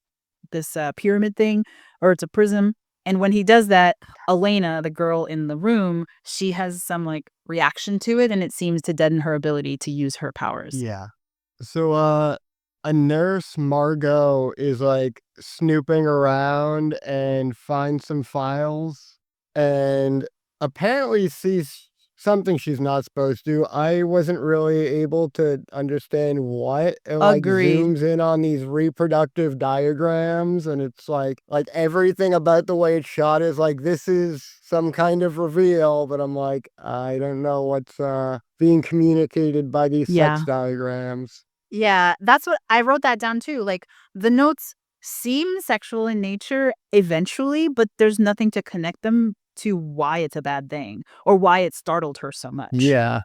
pyramid thing, or it's a prism. And when he does that, Elena, the girl in the room, she has some like reaction to it, and it seems to deaden her ability to use her powers. Yeah. So, a nurse, Margot, is like snooping around and finds some files and apparently sees something she's not supposed to. I wasn't really able to understand what. It like Agreed. zooms in on these reproductive diagrams and it's like everything about the way it's shot is like this is some kind of reveal, but I'm like, I don't know what's being communicated by these sex Yeah. diagrams. Yeah, that's what I wrote that down too. Like the notes seem sexual in nature eventually, but there's nothing to connect them to why it's a bad thing or why it startled her so much. Yeah.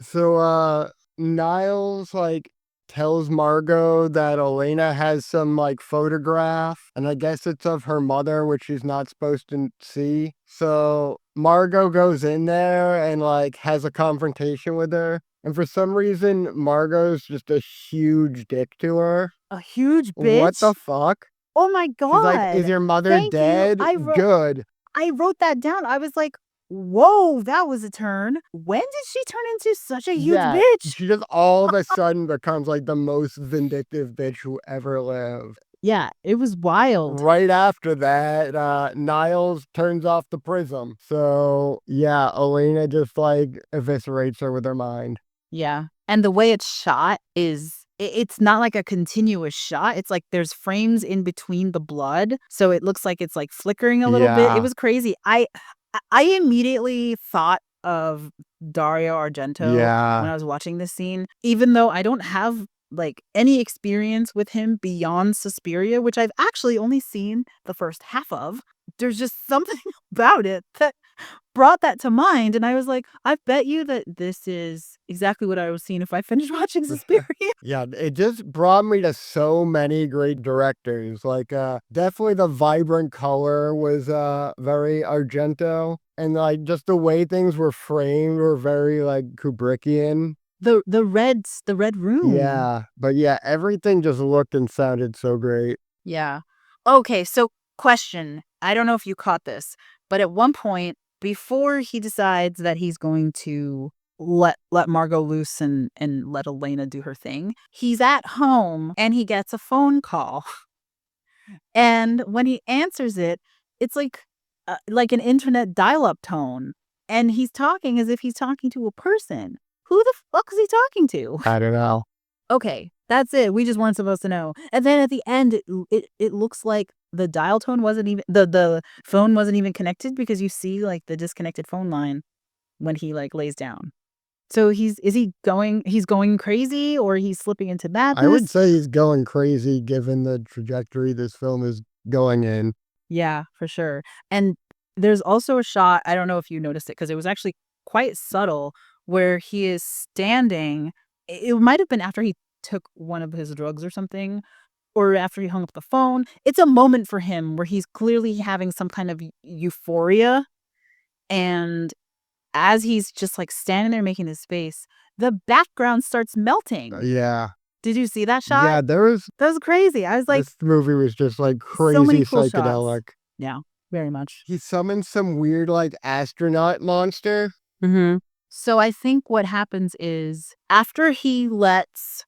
So Niles like tells Margot that Elena has some like photograph and I guess it's of her mother which she's not supposed to see. So Margot goes in there and like has a confrontation with her. And for some reason Margot's just a huge dick to her. A huge What the bitch. fuck? Oh my She's like, "Is god. your mother Thank you. dead? Good." I wrote that down. I was like, "Whoa, that was a turn. When did she turn into such a huge Yeah, bitch?" she just all of a sudden becomes like the most vindictive bitch who ever lived. Yeah, it was wild. Right after that, Niles turns off the prism. So yeah, Elena just like eviscerates her with her mind. Yeah. And the way it's shot is it's not like a continuous shot. It's like there's frames in between the blood, so it looks like it's like flickering a little bit. It Yeah, was crazy. I immediately thought of Dario Argento when yeah, I was watching this scene, even though I don't have like any experience with him beyond Suspiria, which I've actually only seen the first half of. There's just something about it that brought that to mind, and I was like, I bet you that this is exactly what I was seeing if I finished watching for Suspiria. sure. Yeah, it just brought me to so many great directors. Like definitely the vibrant color was very Argento and like just the way things were framed were very like Kubrickian. The red room. Yeah, but yeah, everything just looked and sounded so great. Yeah. Okay, so question. I don't know if you caught this, but at one point before he decides that he's going to let Margot loose and let Elena do her thing, he's at home and he gets a phone call. And when he answers it, it's like an internet dial-up tone, and he's talking as if he's talking to a person. Who the fuck is he talking to? I don't know. Okay, that's it. We just weren't supposed to know. And then at the end, it looks like the dial tone wasn't even the phone wasn't even connected because you see like the disconnected phone line when he like lays down. So he's going crazy, or he's slipping into madness? I would say he's going crazy given the trajectory this film is going in. Yeah, for sure. And there's also a shot, I don't know if you noticed it because it was actually quite subtle, where he is standing. It might have been after he took one of his drugs or something, or after he hung up the phone. It's a moment for him where he's clearly having some kind of euphoria. And as he's just like standing there making his face, the background starts melting. Yeah. Did you see that shot? Yeah, That was crazy. I was like, this movie was just like so many crazy cool shots. psychedelic. Yeah, very much. He summoned some weird like astronaut monster. Mm-hmm. So I think what happens is after he lets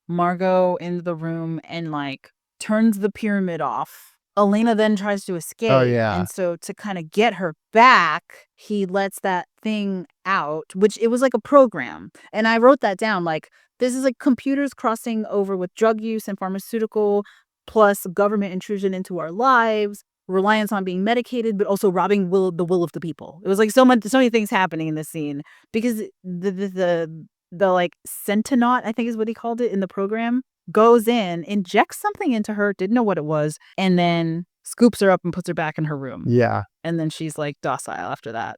Margot into the room and like turns the pyramid off, Elena then tries to escape. Oh, yeah. And so to kind of get her back, he lets that thing out, which it was like a program. And I wrote that down. Like, this is like computers crossing over with drug use and pharmaceutical, plus government intrusion into our lives, reliance on being medicated, but also robbing the will of the people. It was like so many things happening in this scene because the like Centonaut, I think is what he called it in the program, goes in, injects something into her, didn't know what it was, and then scoops her up and puts her back in her room. Yeah. And then she's like docile after that.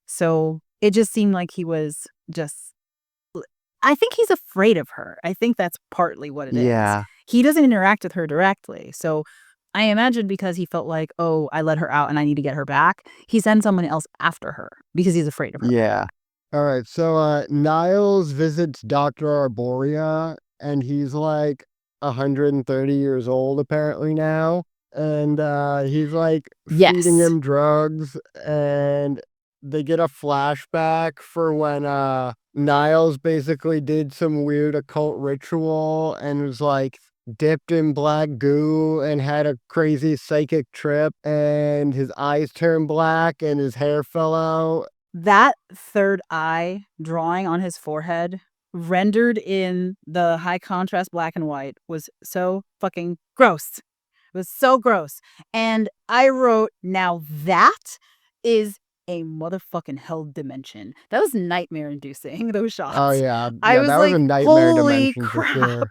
So it just seemed like he was just, I think he's afraid of her. I think that's partly what it is. Yeah. He doesn't interact with her directly. So I imagine because he felt like, oh, I let her out and I need to get her back, he sends someone else after her because he's afraid of her. Yeah. All right. So Niles visits Dr. Arboria, and he's like 130 years old apparently now. And he's like feeding Yes. him drugs, and they get a flashback for when Niles basically did some weird occult ritual and was like dipped in black goo and had a crazy psychic trip, and his eyes turned black and his hair fell out. That third eye drawing on his forehead, rendered in the high contrast black and white, was so fucking gross. It was so gross. And I wrote, now that is a motherfucking hell dimension. That was nightmare inducing, those shots. Oh yeah. I was that like, was a nightmare holy dimension crap. for sure.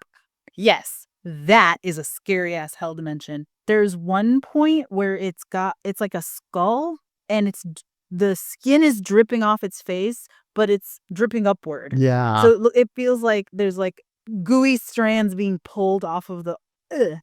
Yes, that is a scary ass hell dimension. There's one point where it's like a skull, and the skin is dripping off its face, but it's dripping upward. Yeah. So it feels like there's like gooey strands being pulled off of the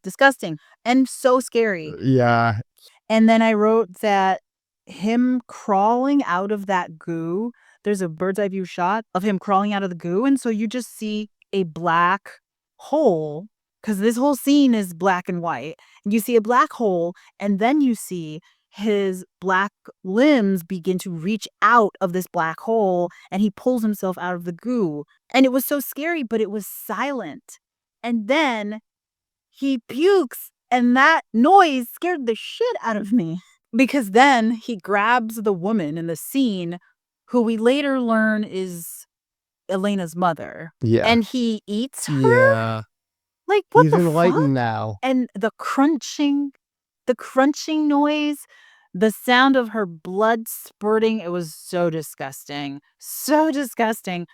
disgusting and so scary. Yeah. And then I wrote that him crawling out of that goo, there's a bird's eye view shot of him crawling out of the goo. And so you just see a black hole, because this whole scene is black and white. You see a black hole, and then you see his black limbs begin to reach out of this black hole, and he pulls himself out of the goo. And it was so scary, but it was silent. And then he pukes, and that noise scared the shit out of me. Because then he grabs the woman in the scene, who we later learn is Elena's mother. Yeah. And he eats her? Yeah. Like, what He's the enlightened fuck? now. And the crunching noise, the sound of her blood spurting, it was so disgusting. So disgusting.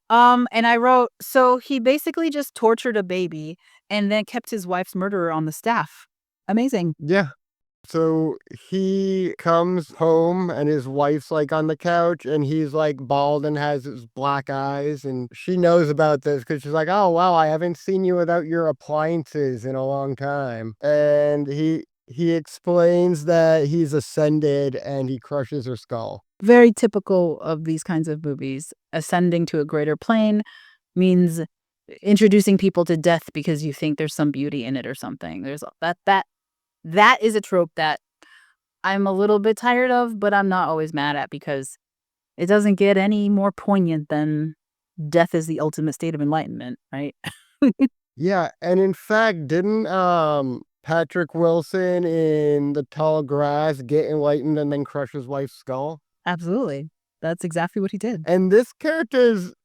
And I wrote, so he basically just tortured a baby and then kept his wife's murderer on the staff. Amazing. Yeah. So he comes home and his wife's like on the couch, and he's like bald and has his black eyes, and she knows about this because she's like, oh wow, I haven't seen you without your appliances in a long time. And he explains that he's ascended, and he crushes her skull. Very typical of these kinds of movies. Ascending to a greater plane means introducing people to death because you think there's some beauty in it or something. There's that is a trope that I'm a little bit tired of, but I'm not always mad at, because it doesn't get any more poignant than death is the ultimate state of enlightenment, right? Yeah, and in fact, didn't Patrick Wilson in The Tall Grass get enlightened and then crush his wife's skull? Absolutely. That's exactly what he did. And this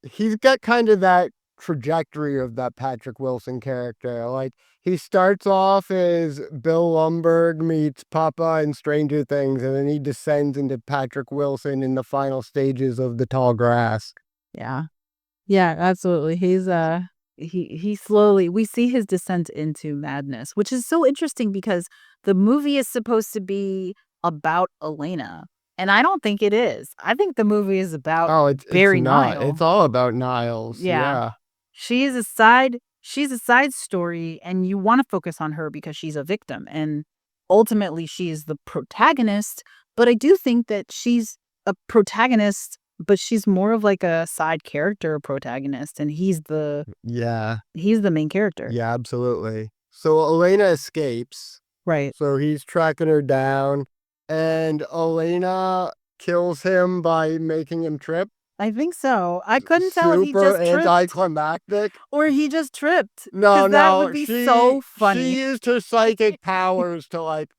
he's got kind of that trajectory of that Patrick Wilson character. Like, he starts off as Bill Lumberg meets Papa in Stranger Things, and then he descends into Patrick Wilson in the final stages of The Tall Grass. Yeah. Yeah, absolutely. He slowly we see his descent into madness, which is so interesting because the movie is supposed to be about Elena, and I don't think it is. I think the movie is about Oh, it's Barry not. It's Nile. all about Niles. Yeah. Yeah. She's a side story, and you wanna focus on her because she's a victim, and ultimately she is the protagonist, but I do think that she's a protagonist, but she's more of like a side character protagonist, and Yeah. he's the main character. Yeah, absolutely. So Elena escapes. Right. So he's tracking her down, and Elena kills him by making him trip. I think so. I couldn't tell if he Super just tripped anticlimactic. or he just tripped, No, because that would no, be so she funny. used her psychic powers to like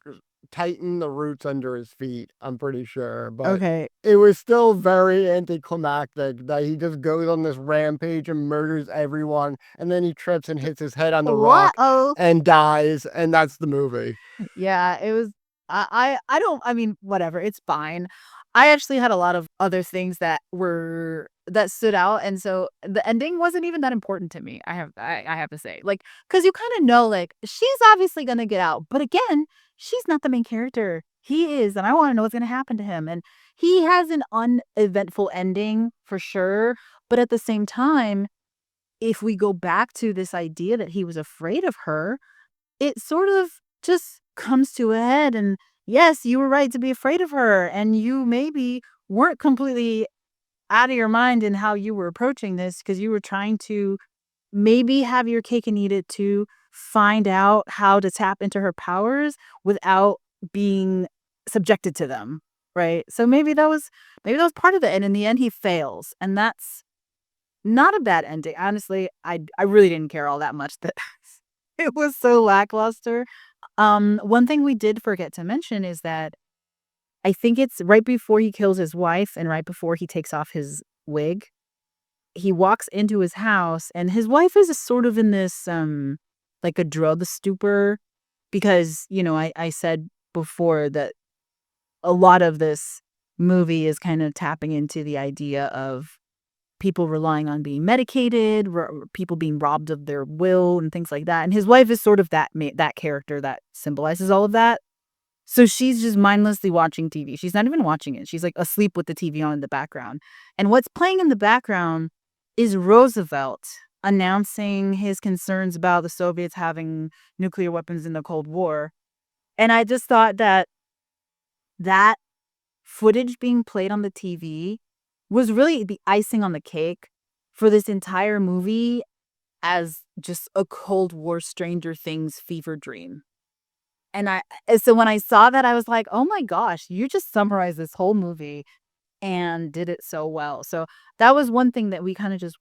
tighten the roots under his feet, I'm pretty sure. But Okay. it was still very anticlimactic that he just goes on this rampage and murders everyone, and then he trips and hits his head on the rock Wow. and dies, and that's the movie. Yeah, it was I don't I mean, whatever, it's fine. I actually had a lot of other things that stood out, and so the ending wasn't even that important to me. I have to say. Like, cause you kinda know, like, she's obviously gonna get out, but again, she's not the main character. He is, and I wanna know what's gonna happen to him, and he has an uneventful ending for sure, but at the same time, if we go back to this idea that he was afraid of her, it sort of just comes to a head, and yes, you were right to be afraid of her, and you maybe weren't completely out of your mind in how you were approaching this because you were trying to maybe have your cake and eat it to find out how to tap into her powers without being subjected to them, right? So maybe that was part of it, and in the end he fails, and that's not a bad ending. Honestly, I really didn't care all that much that it was so lackluster. One thing we did forget to mention is that I think it's right before he kills his wife and right before he takes off his wig, he walks into his house and his wife is sort of in this like a drug stupor because, I said before that a lot of this movie is kind of tapping into the idea of people relying on being medicated, people being robbed of their will and things like that. And his wife is sort of that character that symbolizes all of that. So she's just mindlessly watching TV. She's not even watching it. She's like asleep with the TV on in the background. And what's playing in the background is Roosevelt announcing his concerns about the Soviets having nuclear weapons in the Cold War. And I just thought that footage being played on the TV was really the icing on the cake for this entire movie as just a Cold War Stranger Things fever dream. And so when I saw that, I was like, "Oh my gosh, you just summarized this whole movie and did it so well." So that was one thing that we kinda just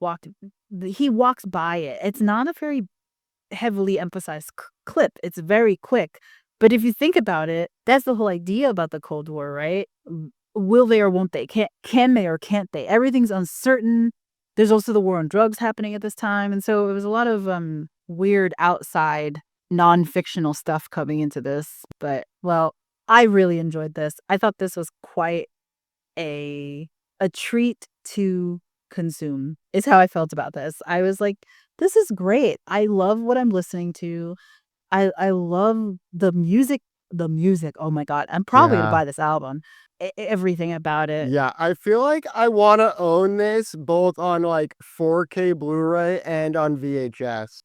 he walks by it. It's not a very heavily emphasized clip. It's very quick. But if you think about it, that's the whole idea about the Cold War, right? Will they or won't they? Can they or can't they? Everything's uncertain. There's also the war on drugs happening at this time. And so it was a lot of weird outside non-fictional stuff coming into this. But well, I really enjoyed this. I thought this was quite a treat to consume is how I felt about this. I was like, this is great. I love what I'm listening to. I love the music. The music. Oh my god. I'm probably gonna Yeah. buy this album. Everything about it. Yeah, I feel like I want to own this both on like 4K Blu-ray and on VHS.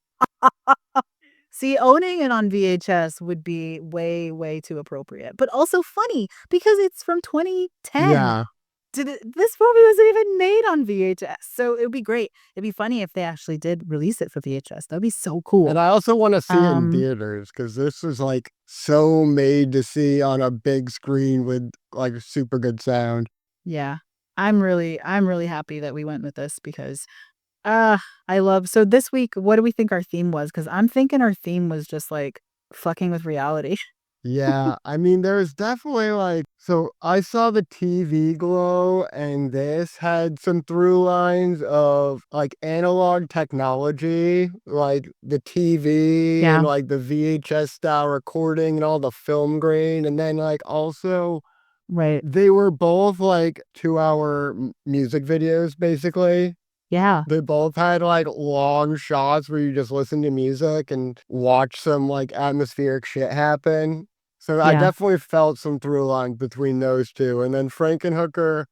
See, owning it on VHS would be way, way too appropriate, but also funny because it's from 2010. Yeah. This movie wasn't even made on VHS, so it would be great. It'd be funny if they actually did release it for VHS. That'd be so And cool. I also want to see it in Um, theaters because this was like so made to see on a big screen with like super good sound. yeah. I'm really happy that we went with this because I love so this week, what do we think our theme was? Because I'm thinking our theme was just like fucking with reality. Yeah, I mean, there's definitely like, so I saw the TV Glow, and this had some through lines of like analog technology, like the TV and Yeah. like the VHS style recording and all the film grain. And then like also Right. They were both like 2-hour music videos, basically. Yeah. They both had like long shots where you just listen to music and watch some like atmospheric shit happen. So I Yeah. definitely felt some through line between those two. And then Frankenhooker,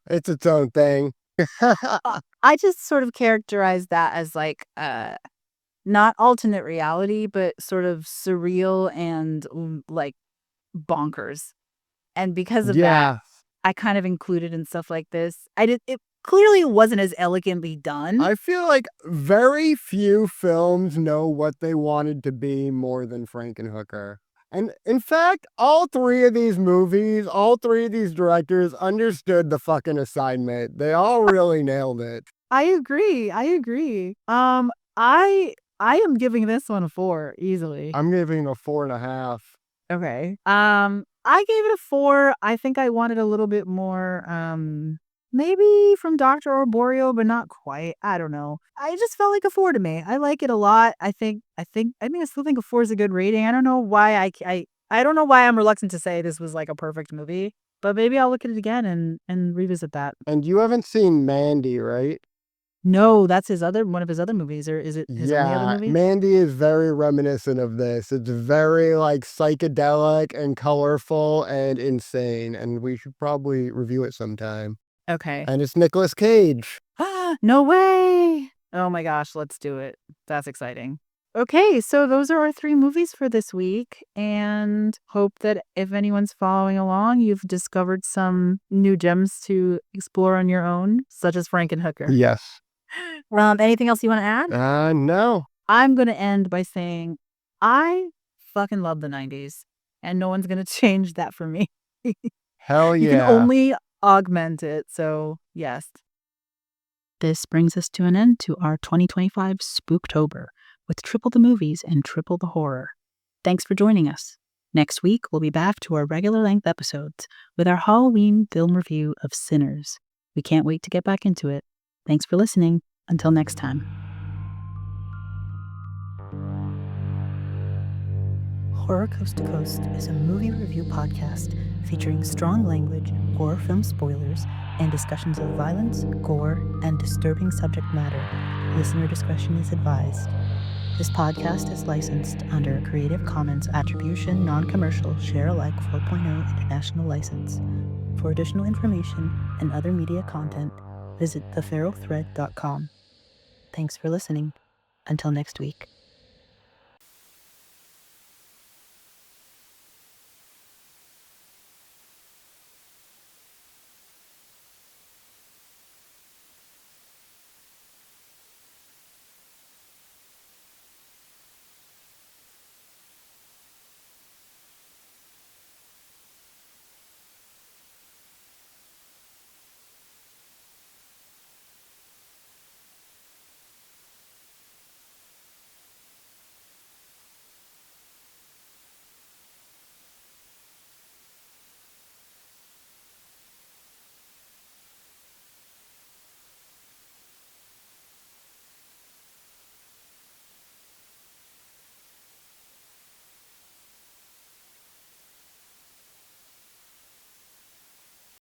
it's its own thing. I just sort of characterize that as like not alternate reality, but sort of surreal and like bonkers. And because of that, Yeah. I kind of included in stuff like this. It clearly wasn't as elegantly done. I feel like very few films know what they wanted to be more than Frankenhooker. And in fact, all three of these movies, all three of these directors understood the fucking assignment. They all really nailed it. I agree. I am giving this one a 4 easily. I'm giving it a 4.5. Okay. I gave it a 4. I think I wanted a little bit more, maybe from Dr. Arborio, but not quite. I don't know. I just felt like a 4 to me. I like it a lot. I still think a 4 is a good rating. I don't know why I don't know why I'm reluctant to say this was like a perfect movie, but maybe I'll look at it again and revisit that. And you haven't seen Mandy, right? No, that's one of his other movies, or is it his only other Yeah, movie? Mandy is very reminiscent of this. It's very like psychedelic and colorful and insane, and we should probably review it sometime. Okay. And it's Nicolas Cage. No way. Oh my gosh, let's do it. That's exciting. Okay, so those are our 3 movies for this week, and hope that if anyone's following along, you've discovered some new gems to explore on your own, such as Frankenhooker. Yes. Anything else you want to add? No. I'm going to end by saying I fucking love the 90s, and no one's going to change that for me. Hell You can yeah. only augment it, so yes. This brings us to an end to our 2025 Spooktober, with triple the movies and triple the horror. Thanks for joining us. Next week, we'll be back to our regular length episodes with our Halloween film review of Sinners. We can't wait to get back into it. Thanks for listening. Until next time. Horror Coast to Coast is a movie review podcast featuring strong language, horror film spoilers, and discussions of violence, gore, and disturbing subject matter. Listener discretion is advised. This podcast is licensed under a Creative Commons Attribution Non-Commercial Share-alike 4.0 International License. For additional information and other media content, visit theferalthread.com. Thanks for listening. Until next week.